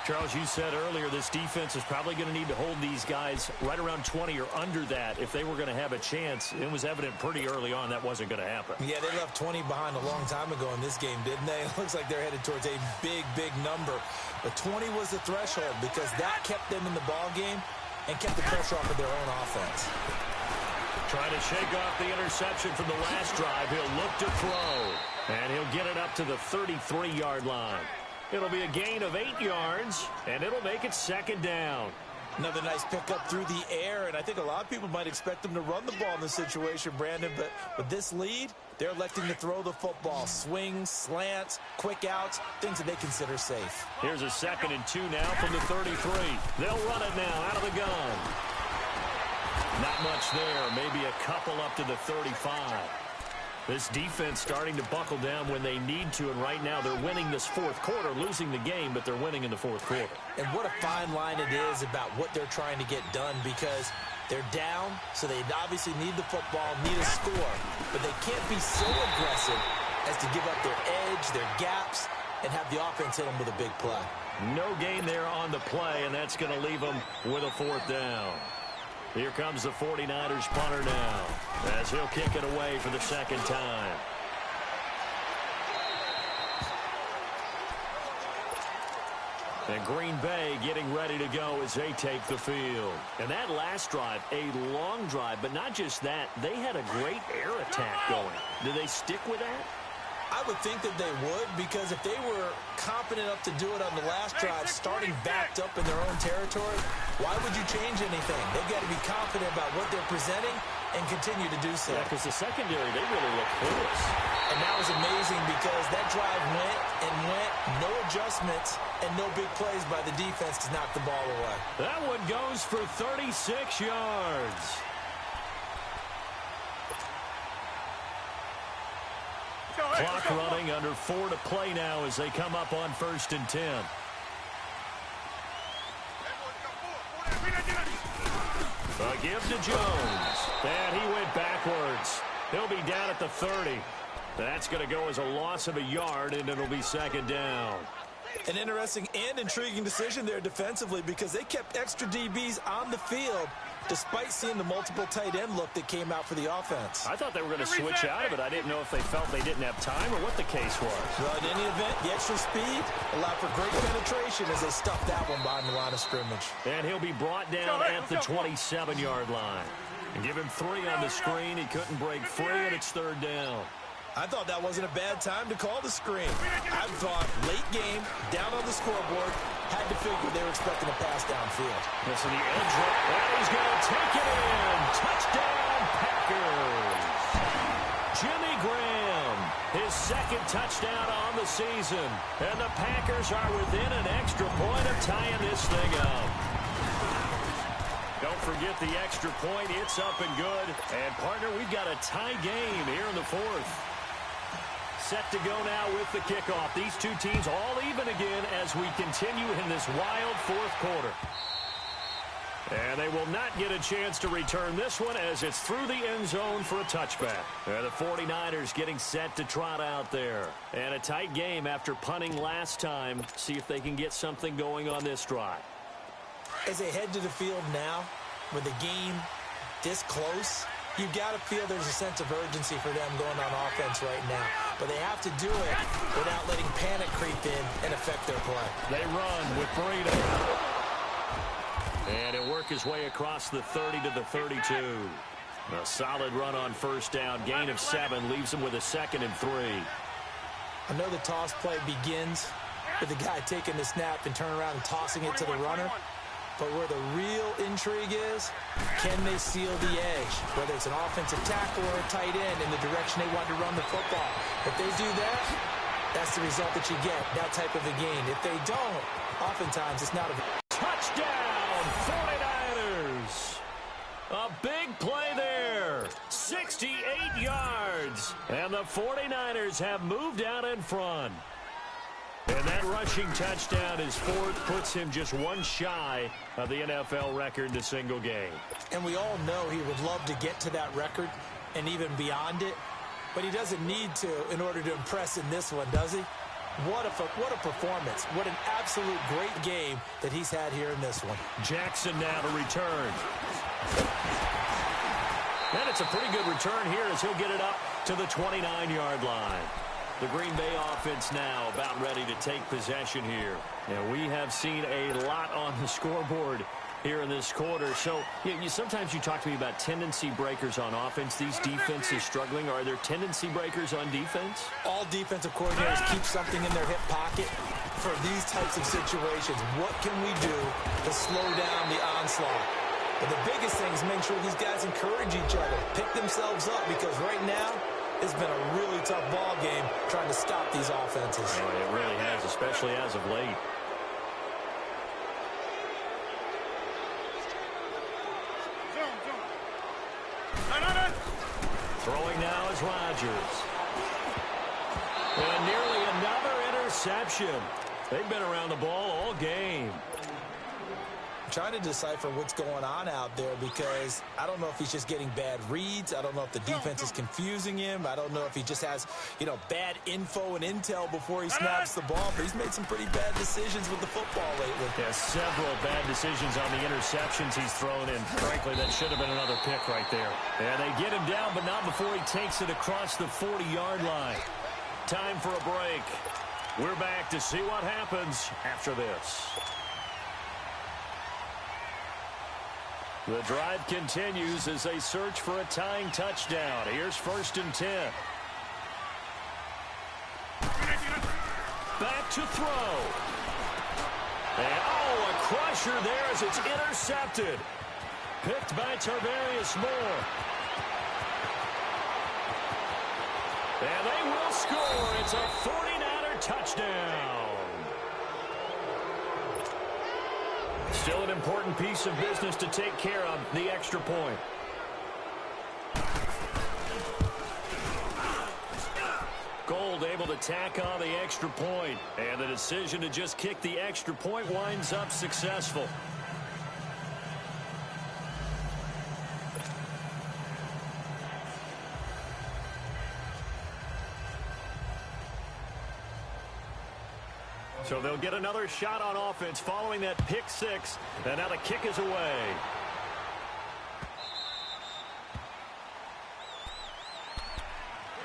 Charles, you said earlier this defense is probably going to need to hold these guys right around 20 or under that if they were going to have a chance. It was evident pretty early on that wasn't going to happen. Yeah, they left 20 behind a long time ago in this game, didn't they? It looks like they're headed towards a big, big number. But 20 was the threshold because that kept them in the ball game and kept the pressure off of their own offense. Trying to shake off the interception from the last drive. He'll look to throw, and he'll get it up to the 33-yard line. It'll be a gain of 8 yards, and it'll make it second down. Another nice pickup through the air, and I think a lot of people might expect them to run the ball in this situation, Brandon, but with this lead, they're electing to throw the football. Swings, slants, quick outs, things that they consider safe. Here's a 2nd and 2 now from the 33. They'll run it now out of the gun. Not much there, maybe a couple up to the 35. This defense starting to buckle down when they need to, and right now they're winning this fourth quarter, losing the game, but they're winning in the fourth quarter. And what a fine line it is about what they're trying to get done because they're down, so they obviously need the football, need a score, but they can't be so aggressive as to give up their edge, their gaps, and have the offense hit them with a big play. No gain there on the play, and that's going to leave them with a 4th down. Here comes the 49ers punter now as he'll kick it away for the second time. And Green Bay getting ready to go as they take the field. And that last drive, a long drive, but not just that. They had a great air attack going. Do they stick with that? I would think that they would because if they were confident enough to do it on the last drive, starting backed up in their own territory, why would you change anything? They've got to be confident about what they're presenting and continue to do so. Yeah, because the secondary, they really look porous. And that was amazing because that drive went and went, no adjustments, and no big plays by the defense to knock the ball away. That one goes for 36 yards. Clock running, under 4 to play now as they come up on 1st and 10. A give to Jones. And he went backwards. He'll be down at the 30. That's going to go as a loss of a yard, and it'll be second down. An interesting and intriguing decision there defensively because they kept extra DBs on the field despite seeing the multiple tight end look that came out for the offense. I thought they were going to switch out of it. I didn't know if they felt they didn't have time or what the case was. Well, in any event, the extra speed allowed for great penetration as they stuffed that one behind the line of scrimmage. And he'll be brought down at the 27-yard line. And give him 3 on the screen. He couldn't break free, and it's 3rd down. I thought that wasn't a bad time to call the screen. I thought late game, down on the scoreboard, had to figure they were expecting a pass downfield. Listen, the edge right, and he's going to take it in. Touchdown, Packers. Jimmy Graham, his 2nd touchdown on the season. And the Packers are within an extra point of tying this thing up. Don't forget the extra point. It's up and good. And, partner, we've got a tie game here in the 4th. Set to go now with the kickoff. These two teams all even again as we continue in this wild 4th quarter. And they will not get a chance to return this one as it's through the end zone for a touchback. And the 49ers getting set to trot out there. And a tight game after punting last time. See if they can get something going on this drive. As they head to the field now, with the game this close, You've got to feel there's a sense of urgency for them going on offense right now. But they have to do it without letting panic creep in and affect their play. They run with Burrito. And he'll work his way across the 30 to the 32. A solid run on first down. Gain of 7 leaves him with a 2nd and 3. I know the toss play begins with the guy taking the snap and turning around and tossing it to the runner. But where the real intrigue is, can they seal the edge? Whether it's an offensive tackle or a tight end in the direction they want to run the football. If they do that, that's the result that you get, that type of a gain. If they don't, oftentimes it's not a touchdown, 49ers. A big play there, 68 yards. And the 49ers have moved out in front. And that rushing touchdown, his 4th, puts him just 1 shy of the NFL record in a single game. And we all know he would love to get to that record and even beyond it. But he doesn't need to in order to impress in this one, does he? What a performance. What an absolute great game that he's had here in this one. Jackson now to return. And it's a pretty good return here as he'll get it up to the 29-yard line. The Green Bay offense now about ready to take possession here. And we have seen a lot on the scoreboard here in this quarter. So sometimes you talk to me about tendency breakers on offense. These defenses struggling. Are there tendency breakers on defense? All defensive coordinators keep something in their hip pocket for these types of situations. What can we do to slow down the onslaught? But the biggest thing is make sure these guys encourage each other, pick themselves up, because right now it's been a really tough ball game trying to stop these offenses. Oh, it really has, especially as of late. Throwing now is Rodgers. And nearly another interception. They've been around the ball all game. Trying to decipher what's going on out there, because I don't know if he's just getting bad reads. I don't know if the defense is confusing him. I don't know if he just has, bad info and intel before he snaps the ball. But he's made some pretty bad decisions with the football lately. Yeah, several bad decisions on the interceptions he's thrown in. Frankly, that should have been another pick right there. And they get him down, but not before he takes it across the 40-yard line. Time for a break. We're back to see what happens after this. The drive continues as they search for a tying touchdown. Here's 1st and 10. Back to throw. And, a crusher there as it's intercepted. Picked by Tarvarius Moore. And they will score. It's a 49er touchdown. Still an important piece of business to take care of, the extra point. Gold able to tack on the extra point. And the decision to just kick the extra point winds up successful. So they'll get another shot on offense following that pick 6. And now the kick is away.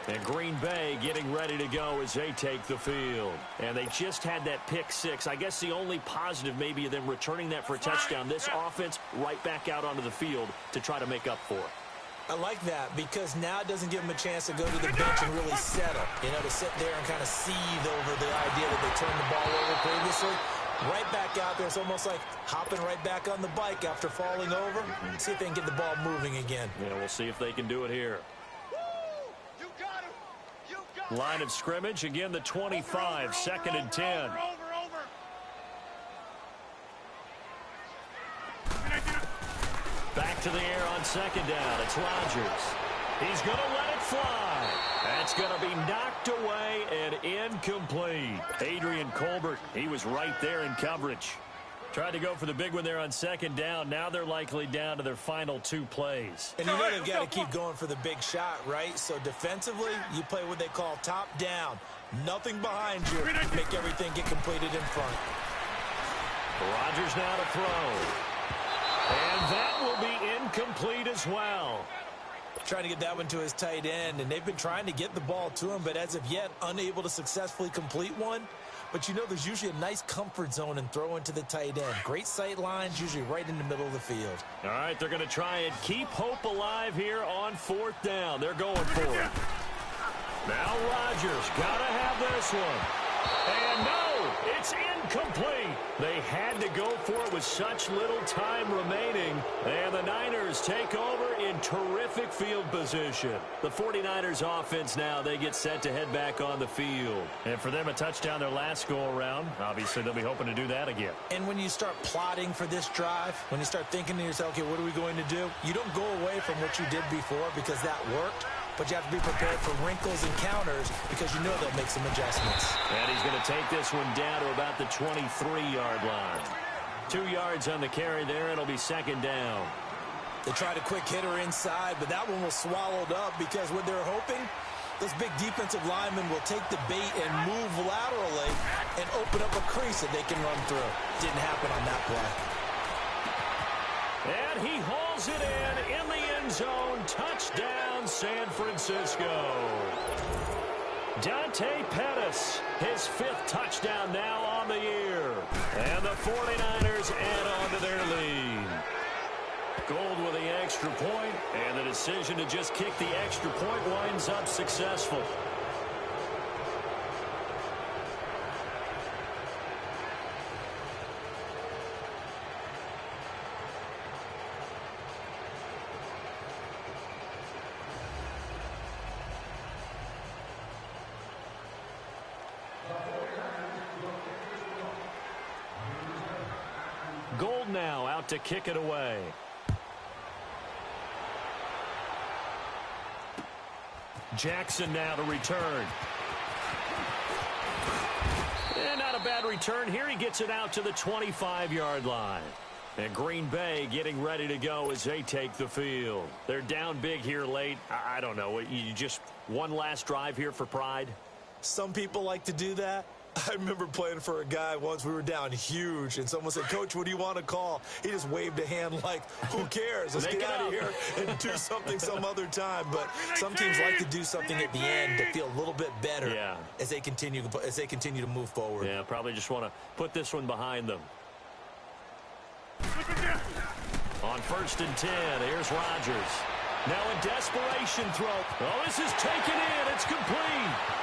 And Green Bay getting ready to go as they take the field. And they just had that pick 6. I guess the only positive maybe of them returning that for a touchdown. This offense right back out onto the field to try to make up for it. I like that, because now it doesn't give them a chance to go to the bench and really settle. To sit there and kind of seethe over the idea that they turned the ball over previously. Right back out there. It's almost like hopping right back on the bike after falling over. See if they can get the ball moving again. Yeah, we'll see if they can do it here. Line of scrimmage, again the 25, 2nd and 10. Back to the air on 2nd down. It's Rodgers. He's going to let it fly. That's going to be knocked away and incomplete. Adrian Colbert, he was right there in coverage. Tried to go for the big one there on 2nd down. Now they're likely down to their final 2 plays. And they've got to keep going for the big shot, right? So defensively, you play what they call top down. Nothing behind you. Make everything get completed in front. Rodgers now to throw. And that will be incomplete as well. Trying to get that one to his tight end, and they've been trying to get the ball to him, but as of yet, unable to successfully complete one. But you know, there's usually a nice comfort zone in throwing to the tight end. Great sight lines, usually right in the middle of the field. All right, they're going to try and keep hope alive here on 4th down. They're going for it. Now Rodgers got to have this one. And no, it's incomplete. They had to go for it with such little time remaining. And the Niners take over in terrific field position. The 49ers offense now, they get set to head back on the field. And for them, a touchdown their last go-around. Obviously, they'll be hoping to do that again. And when you start plotting for this drive, when you start thinking to yourself, okay, what are we going to do? You don't go away from what you did before because that worked. But you have to be prepared for wrinkles and counters because you know they'll make some adjustments. And he's going to take this one down to about the 23-yard line. 2 yards on the carry there. It'll be 2nd down. They tried a quick hitter inside, but that one was swallowed up because what they're hoping, those big defensive linemen will take the bait and move laterally and open up a crease that they can run through. Didn't happen on that play. And he hauls it in the end zone. Touchdown, San Francisco. Dante Pettis, his 5th touchdown now on the year. And the 49ers add on to their lead. Gold with the extra point, and the decision to just kick the extra point winds up successful. Gold now out to kick it away. Jackson now to return. And not a bad return here. He gets it out to the 25-yard line. And Green Bay getting ready to go as they take the field. They're down big here late. I don't know. You just one last drive here for pride? Some people like to do that. I remember playing for a guy once. We were down huge, and someone said, "Coach, what do you want to call?" He just waved a hand like, who cares? Let's get out of here and do something some other time. But some teams like to do something at the end to feel a little bit better as they continue to move forward. Yeah, probably just want to put this one behind them. On 1st and 10, here's Rodgers. Now a desperation throw. Oh, this is taken in. It's complete.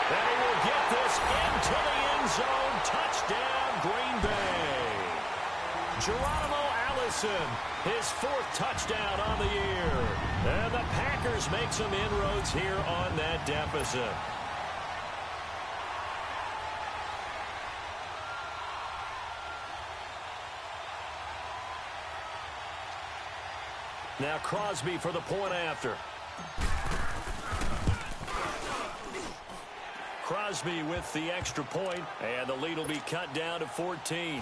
And he will get this into the end zone. Touchdown, Green Bay. Geronimo Allison, his 4th touchdown on the year. And the Packers make some inroads here on that deficit. Now Crosby for the point after. Crosby with the extra point, and the lead will be cut down to 14.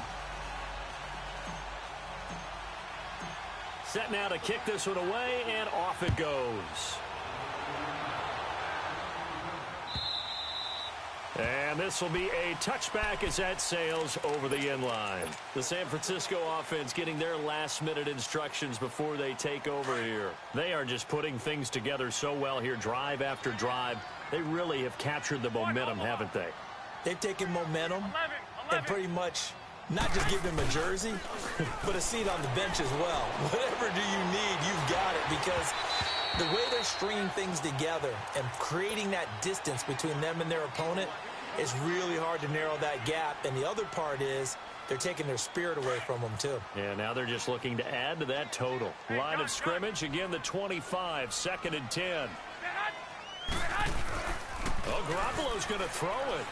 Set now to kick this one away, and off it goes. And this will be a touchback as that sails over the end line. The San Francisco offense getting their last-minute instructions before they take over here. They are just putting things together so well here, drive after drive. They really have captured the momentum, haven't they? They've taken momentum and pretty much not just give them a jersey, but a seat on the bench as well. Whatever do you need, you've got it, because the way they're stringing things together and creating that distance between them and their opponent is really hard to narrow that gap. And the other part is they're taking their spirit away from them, too. Yeah, now they're just looking to add to that total. Line of scrimmage, again, the 25, 2nd and 10. Oh, Garoppolo's going to throw it.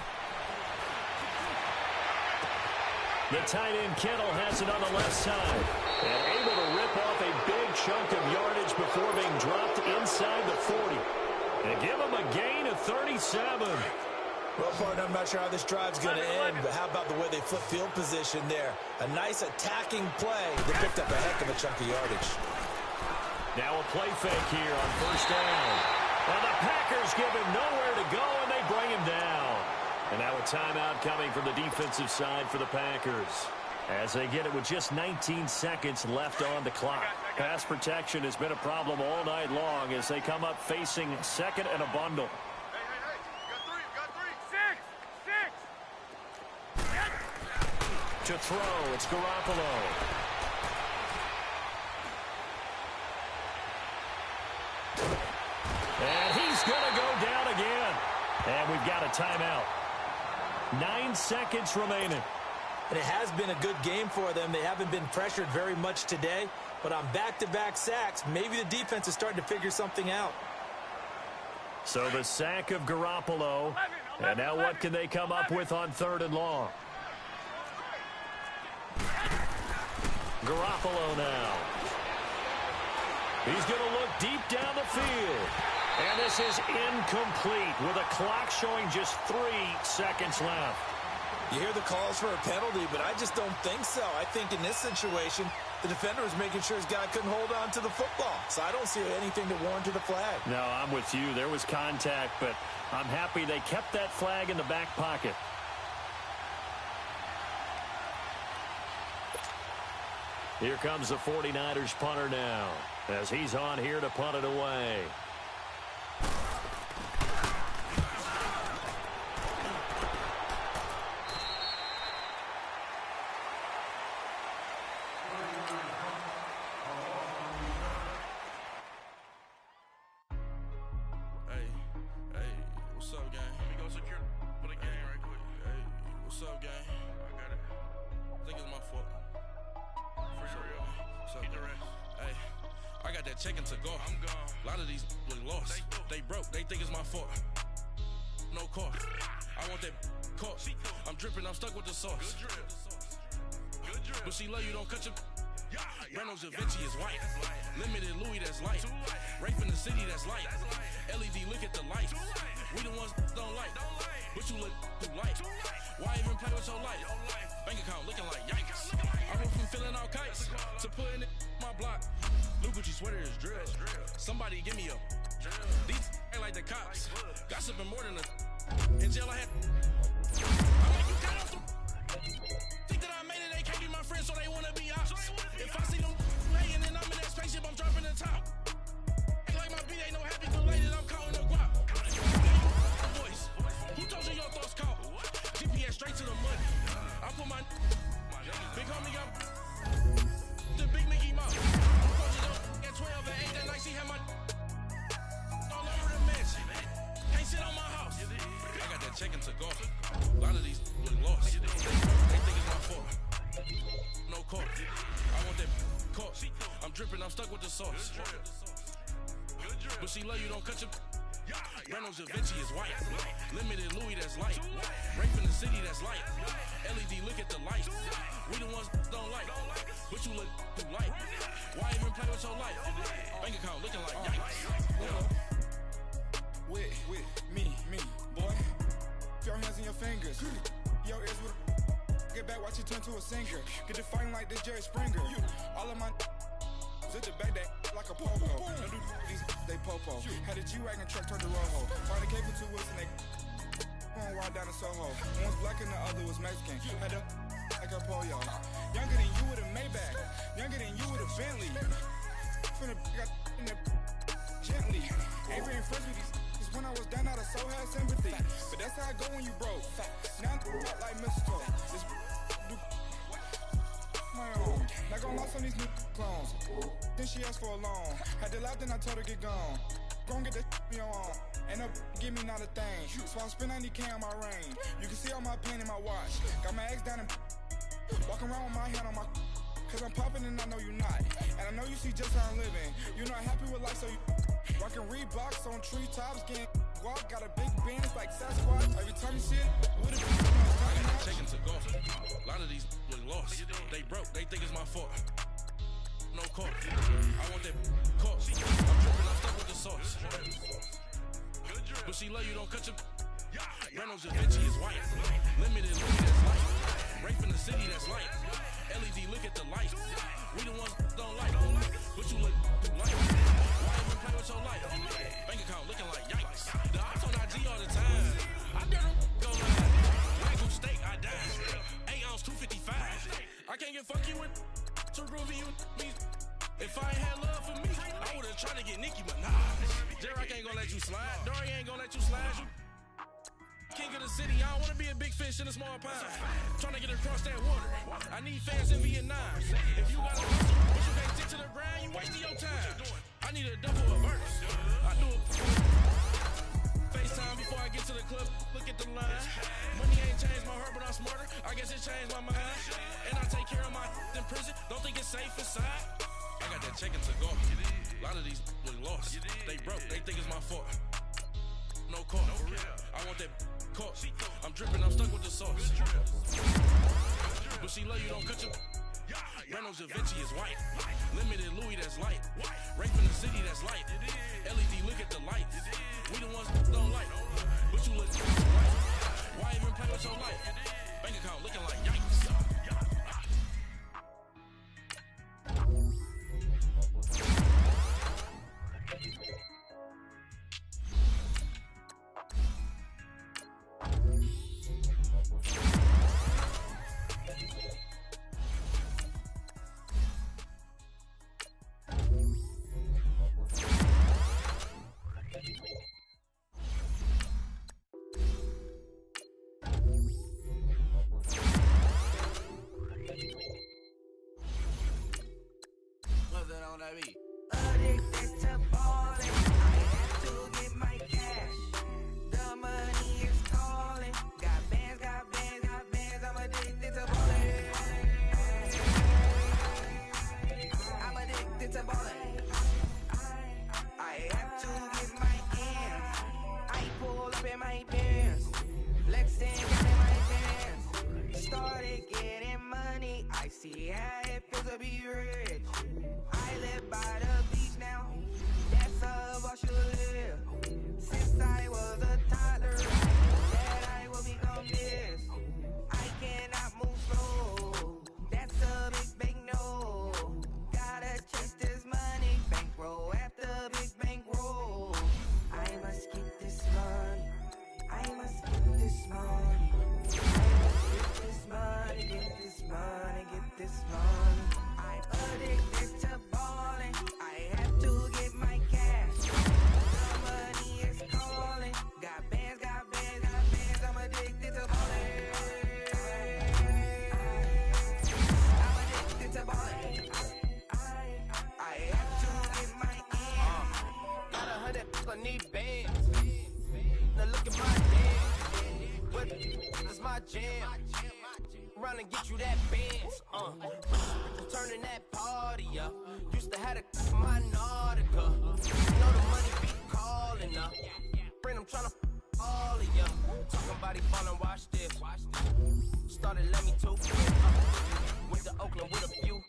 The tight end Kittle has it on the left side. And able to rip off a big chunk of yardage before being dropped inside the 40. And give him a gain of 37. Well, partner, I'm not sure how this drive's going to end, but how about the way they flip field position there? A nice attacking play. They picked up a heck of a chunk of yardage. Now a play fake here on 1st down. And the Packers give him nowhere to go, and they bring him down. And now a timeout coming from the defensive side for the Packers. as they get it with just 19 seconds left on the clock. Pass protection has been a problem all night long as they come up facing second and a bundle. Hey, got three. To throw, it's Garoppolo. And he's going to go down again. And we've got a timeout. 9 seconds remaining. And it has been a good game for them. They haven't been pressured very much today, but on back-to-back sacks, maybe the defense is starting to figure something out. So the sack of Garoppolo, and now what can they come up with on 3rd and long? Garoppolo now. He's going to look deep down the field. And this is incomplete with a clock showing just 3 seconds left. You hear the calls for a penalty, but I just don't think so. I think in this situation, the defender was making sure his guy couldn't hold on to the football. So I don't see anything that warranted a flag. No, I'm with you. There was contact, but I'm happy they kept that flag in the back pocket. Here comes the 49ers punter now, as he's on here to punt it away. What's up, gang? Let me go secure for the game right quick. Hey, what's up, gang? I got it. I think it's my fault. For real. What's up, gang? Hey, I got that chicken to go. I'm gone. A lot of these look lost. They broke. They think it's my fault. No cost. I want that caught. I'm dripping. I'm stuck with the sauce. Good drip. But she love you. Don't cut your. Reynolds Da Vinci is white. Limited Louis, that's light. Rape in the city, that's light. LED, look at the light. We the ones don't like. But you look too light. Why even play with your life? Bank account looking like yikes. I went from filling out kites to putting it in my block. New Gucci sweater is drill. Somebody give me a. These ain't like the cops. Gossiping more than a. In jail I had. I make you cut off the. Think that I made it, they can't be my friends, so they wanna be ops. If I see them laying and I'm in that spaceship, I'm dropping the top. Ain't like my beat, ain't no happy belated, I'm counting the guap. Voice, who told you your thoughts count? GPS straight to the money. I put my big homie up, the big Mickey Mouse. I'm coaching up at 12 and 8 that night, she had my all over the mansion. Can't sit on my house. I got that chicken to go. A lot of these look lost. They think it's my fault. No court. I want that caught. I'm dripping, I'm stuck with the sauce. But she love you, don't cut your. Reynolds Da Vinci is white. Limited Louis, that's light. Rape in the city, that's light. LED, look at the light. We the ones don't like. But you look too light. Why even play with your life? Bank account looking like yikes. With me, boy. Your hands and your fingers. Your ears with get back, watch you turn to a singer. Get to fighting like this Jerry Springer. All of my zip the back that like a popo. Don't do these they popo. Had a G-Wagon truck turned to Rojo. Find a cable 2 wheels and they going wild down in Soho. One was black and the other was Mexican. Had a like a polio. Younger than you with a Maybach. Younger than you with a Bentley. From the got in the gently. Ain't been friends with these. When I was down out of so had sympathy. But that's how I go when you broke. Now I'm up like mistletoe. This my own. Not gonna lost on these new clones. Then she asked for a loan. Had to laugh, then I told her get gone. Gon' get that me on. Ain't no give me not a thing. So I spend 90K on my range. You can see all my pain in my watch. Got my ex down and walking around with my hand on my. Cause I'm popping and I know you not. And I know you see just how I'm living. You're not happy with life, so you rockin' Reeboks on treetops, getting walk, got a big Benz like Sasquatch. Every time you see it, with a I got that chicken to go. A lot of these look lost. They broke, they think it's my fault. No court. I want that caught. I'm dripping, I'm stuck with the sauce. But she love you, don't cut your. Reynolds Da Vinci is white. Limited Louis, that's light. Rape in the city, that's light. LED, look at the light. We the ones don't like. But you look too light. Why even play with your life? Bank account looking like yikes. The ops on IG all the time. I better go live. Wagyu steak, I died. 8 ounce, 255. I can't If I ain't had love for me, I would've tried to get Nicki Minaj. J-Rock ain't gonna let you slide. Dory ain't gonna let you slide. King of the city, I don't wanna be a big fish in a small pond. Trying to get across that water. I need fans in Vietnam. If you got a hustle, but you can't stick to the grind, you wasting your time. I need a double a verse. I do it. FaceTime before I get to the club. Look at the line. Money ain't changed my heart, but I'm smarter. I guess it changed my mind. And I take care of my in prison. Don't think it's safe inside. I got that check to go. A lot of these look lost. They broke. They think it's my fault. No call. I want that caught. I'm dripping, I'm stuck with the sauce. But she love you, don't cut your. Reynolds Da Vinci is white. Limited Louis, that's light. Rape in the city, that's light. LED, look at the lights. We the ones that don't like. But you look right. Why even play with your life? Bank account looking like yikes. Addicted to ballin', I have to get my cash. The money is calling. Got bands, got bands, got bands. I'm addicted to ballin'. I'm addicted to ballin'. I have to get my ends. I pull up in my pants. Flexing down in my pants. Started getting money. I see how it feels to be rich. I live by the beach now, that's how I should live. Since I was a toddler, I knew that I would become this. I cannot move slow, that's a big no. Gotta chase this money, bankroll after big bankroll. I must get this money, I must get this money. Get this money, get this money, get this money. I'm addicted to ballin'. I have to get my cash. The money is calling. Got bands, got bands, got bands. I'm addicted to ballin'. I'm addicted to ballin'. I have to get my ends. Got 100, I need bands. Now look at my dance. What is my jam? Run and get you that bands, turning that party up. Used to have a my Nautica. You know the money be calling up. Friend, I'm tryna all of ya. Talking about he ballin', watch this. Started let me too. Went to Oakland with a few.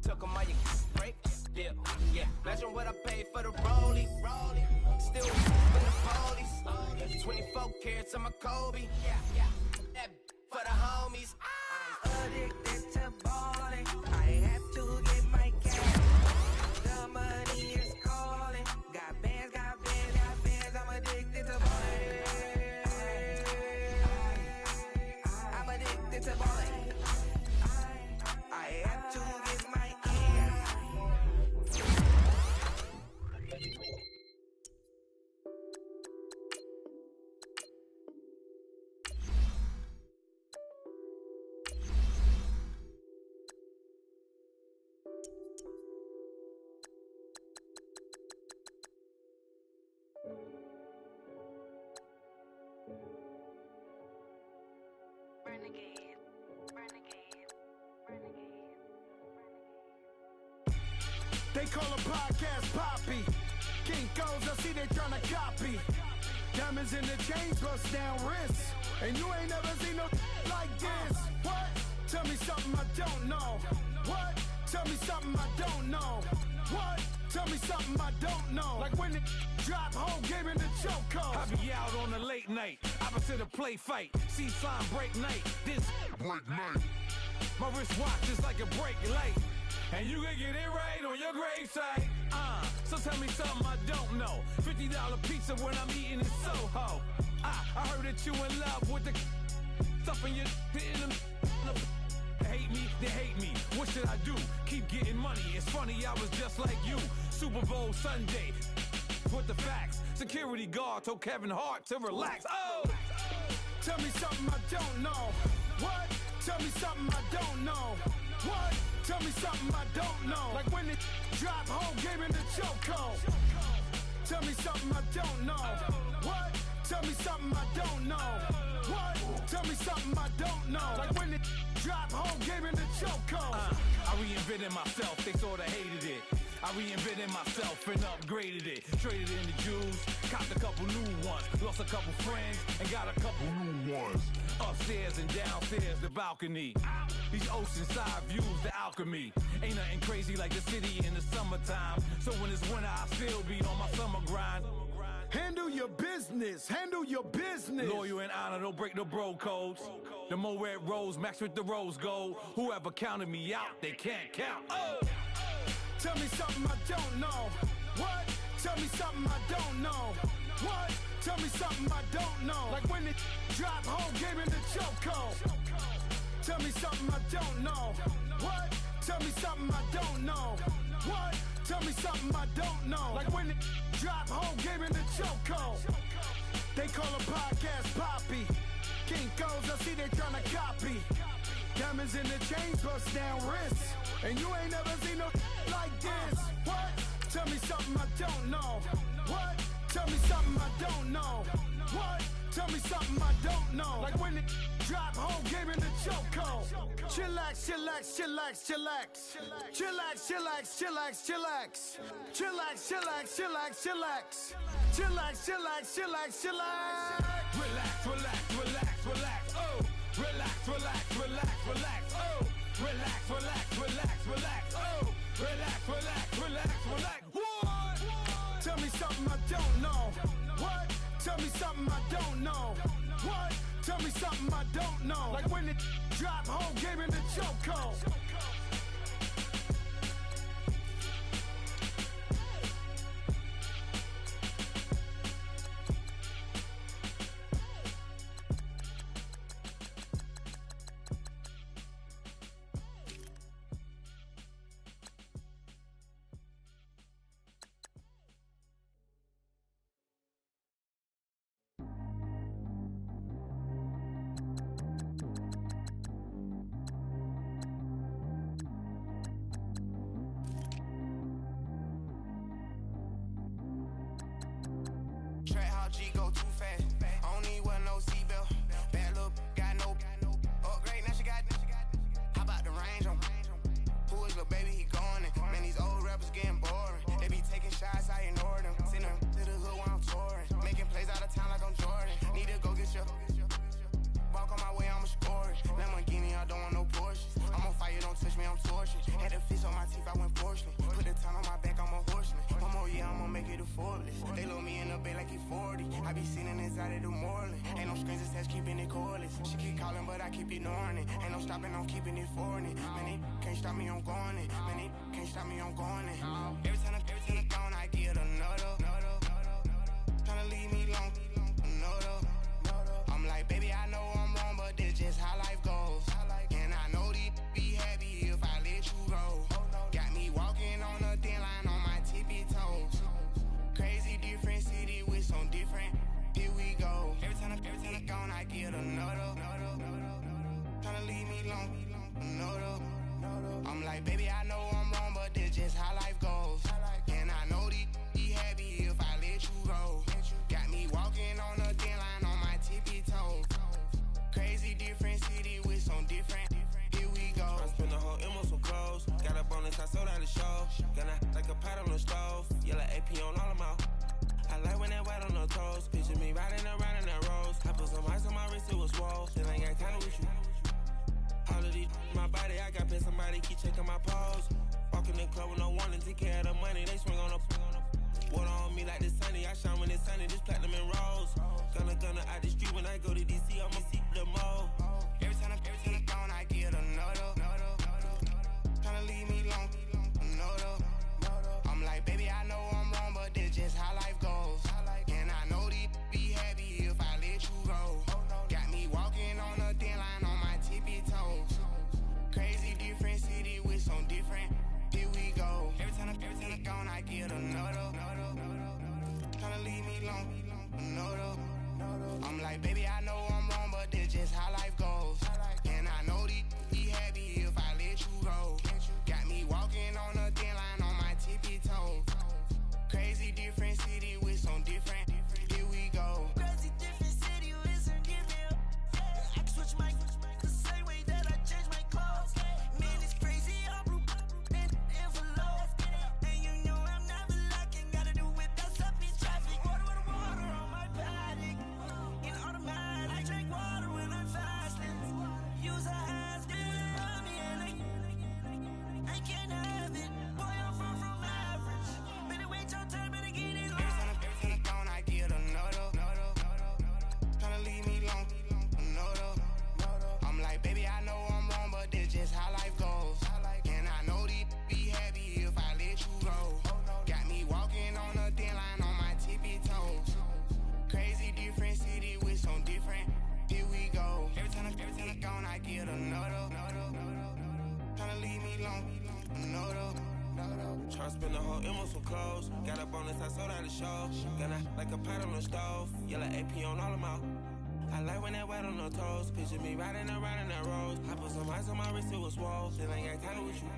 Took 'em all your break. Yeah. Imagine what I paid for the rollie. Still with the police. 24 carats on my Kobe. That for the homies. I'm addicted to ballin'. I have to get my cash. The money is calling. Got bands, got bands, got bands. I'm addicted to ballin'. I'm addicted to ballin'. I have to get my They call a podcast Poppy. Kinkos, I see they tryna copy. Diamonds in the chains, bust down wrists. And you ain't never seen no like this. What? Tell me something I don't know. What? Tell me something I don't know. What? Tell me something I don't know. Like when the drop, whole game in the chokehold. I be out on a late night, opposite a play fight. See slime break night, this break night. My wristwatch is like a break light. And you can get it right on your gravesite. So tell me something I don't know. $50 pizza when I'm eating in Soho. I heard that you in love with the stuff in your in the hate me, they hate me. What should I do? Keep getting money. It's funny, I was just like you. Super Bowl Sunday. With the facts. Security guard told Kevin Hart to relax. Oh! Tell me something I don't know. What? Tell me something I don't know. What? Tell me something I don't know. Like when it drop whole game in the chokehold. Tell me something I don't know. What? Tell me something I don't know. What? Tell me something I don't know. Like when it drop whole game in the chokehold. I reinvented myself, they sorta hated it. I reinvented myself and upgraded it. Traded in the Jews, copped a couple new ones. Lost a couple friends and got a couple new ones. Upstairs and downstairs, the balcony. These oceanside views, the alchemy. Ain't nothing crazy like the city in the summertime. So when it's winter, I still be on my summer grind. Handle your business, handle your business. Loyal and honor, don't break no bro codes. The more red rose, max with the rose gold. Whoever counted me out, they can't count. Oh! Tell me something I don't know. What? Tell me something I don't know. What? Tell me something I don't know. Like when it drop whole game in the chokehold. Tell me something I don't know. What? Tell me something I don't know. What? Tell me something I don't know. Like when it drop whole game in the chokehold. They call a podcast Poppy. Kinkos, I see they tryna copy. Diamonds in the chains, bust down wrists. And you ain't never seen no like this. What? Tell me something I don't know. What? Tell me something I don't know. What? Tell me something I don't know. Like when it drop whole game in the chokehold. Chillax, chillax, chillax, chillax. Chillax, chillax, chillax, chillax. Chillax, chillax, chillax, chillax. Chillax, chillax, chillax, chillax. Relax, relax, relax, relax. Oh! Relax, relax, relax, relax. Oh! Relax, relax, relax, relax. Oh! Relax, relax, relax, relax. What? Tell me something I don't know. What? Tell me something I don't know. What? Tell me something I don't know. Like when it drop whole game in the chokehold. G go too fast. I don't need one no seatbelt. Bad little got no upgrade. Now she got. How about the range on? Who is the baby? He going in. Man, these old rappers getting boring. They be taking shots, I ignore them. Send them to the hood while I'm touring. Making plays out of town like I'm Jordan. Need to go get your. Walk on my way, I'ma score it. Lamborghini, I don't want no Porsches. I'm on fire, don't touch me, I'm torching. Had the fish on my teeth, I went fortunate. Put the ton on my back, I'm a horseman. One more year, I'ma make it a Forbes. They load me in the bay like he 40. I be sitting inside of the Moreland. Ain't no strings attached, keeping it cordless. She keep calling, but I keep ignoring it. Ain't no stopping, I'm keeping it for it. Man, they can't stop me, I'm going it. Man, they can't stop me, I'm going it. Every time I gone, I get another. Tryna leave me long, another. I'm like, baby, I know I'm wrong, but this just how life goes. And I know these be happy if I let you go. Got me walking on a thin line on my tippy toes. Crazy different city with some different. Here we go. Every time I gone, I get another. Tryna leave me long, another. I'm like, baby, I know I'm wrong, but this just how life goes. And I know these be happy if I let you go. Got me walking on a thin line on my tippy toes. Crazy different city with some different. Here we go. I spent the whole M on some clothes. Got up on this, I sold out the show. Gonna like a pot on the stove. Yellow AP on all of my. I like when that white on the toes. Picture me riding around in that rose. I put some ice on my wrist, it was swole. Still ain't got time with you. All of these my body, I got paid somebody keep checking my pose. Walking in the club with no warning, take care of the money. They swing on the. Water on me like the sunny, I shine when it's sunny, this platinum and rose. Gonna out the street when I go to DC, I'ma see the mall. Every time I gone, I get another. Tryna leave me long, another. I'm like, baby, I know I'm wrong, but this just how life goes. And I know these be happy if I let you go. Got me walking on a thin line on my tippy toes. Crazy I get another. Tryna leave me alone, another. I'm like, baby, I know I'm wrong, but this just how life goes. And I know these be happy if I let you go. Got me walking on a thin line on my tippy toes. Crazy different city with some different. Here we go. Crazy different city with some different. I can switch my the same way that I change my clothes. Man, it's crazy. I'm blue and envelope. And you know I'm never lacking. Gotta do it. That's up in traffic. Water on my body. In automatic. I drink water when I'm fasting. Use a has on me and I can't have it. Boy, I'm far from average. Better wait your turn, better get it long. Every time gone, I get another. Tryna leave me alone, another. I'm like, baby, I know I'm wrong, but this just how life goes. And I know these be happy if I let you go. Got me walking on a thin line on my tippy toes. Crazy different city with some different. Here we go. Every time gone, I get another. Tryna leave me alone, another. Tryna spend the whole M on some clothes. Got up on this, I sold out the show. Got out like a pot on the stove. Yellow AP on all of my. I like when that wet on the toes. Picture me riding around in that rose. I put some ice on my wrist, it was swole. Still ain't got time with you.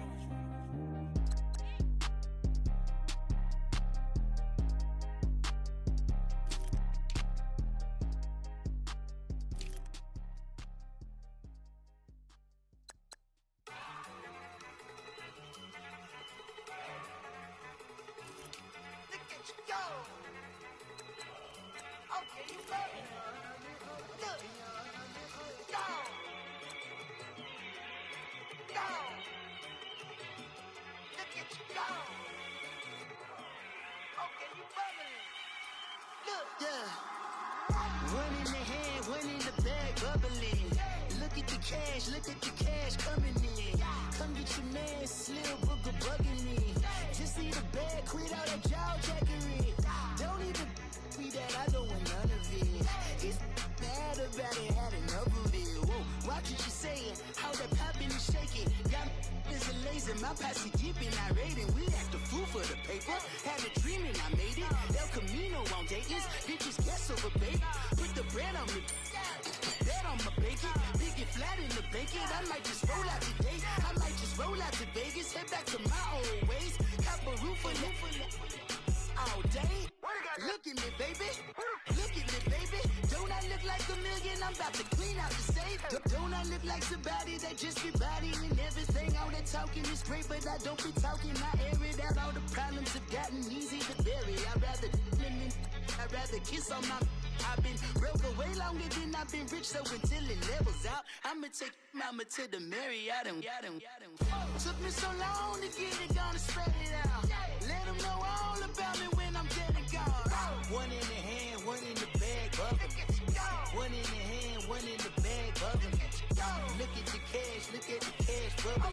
Okay, you ready? Look. Go. Look at you go. Okay, you bubbling. Look. Yeah. One in the hand, one in the bag, bubbling. Look at the cash coming in. Come get your man, Slim Booger bugging me. Just see the bag, quit all that jaw jackery. Don't even be that, I don't want none of it. It's bad about it, had enough of it. Whoa, watch what you saying, how that poppin' and shaking. Got is a laser, my posse deep and I raiding. We act the fool for the paper. Had a dream and I made it. El Camino on Dayton's, bitches guess over baby. Put the bread on me, bet on my bacon. Big it flat in the bacon. I might just roll out today. I might just roll out to Vegas. Head back to my old ways. Cop a roof for all day. Look at me, baby. Look at me, baby. Don't I look like a million? I'm about to clean out the safe. Don't I look like somebody that just be bodying everything? All that talking is great, but I don't be talking. I air it out. All the problems have gotten easy to bury. I'd rather kiss on my. I've been broke way longer than I've been rich, so until it levels out, I'ma take mama to the Marriott and took me so long to get it, gonna spread it out. Let them know all about me when I'm dead and gone. One in the hand, one in the bag, bubbling. One in the hand, one in the bag, bubbling. Look at the cash, bubbling.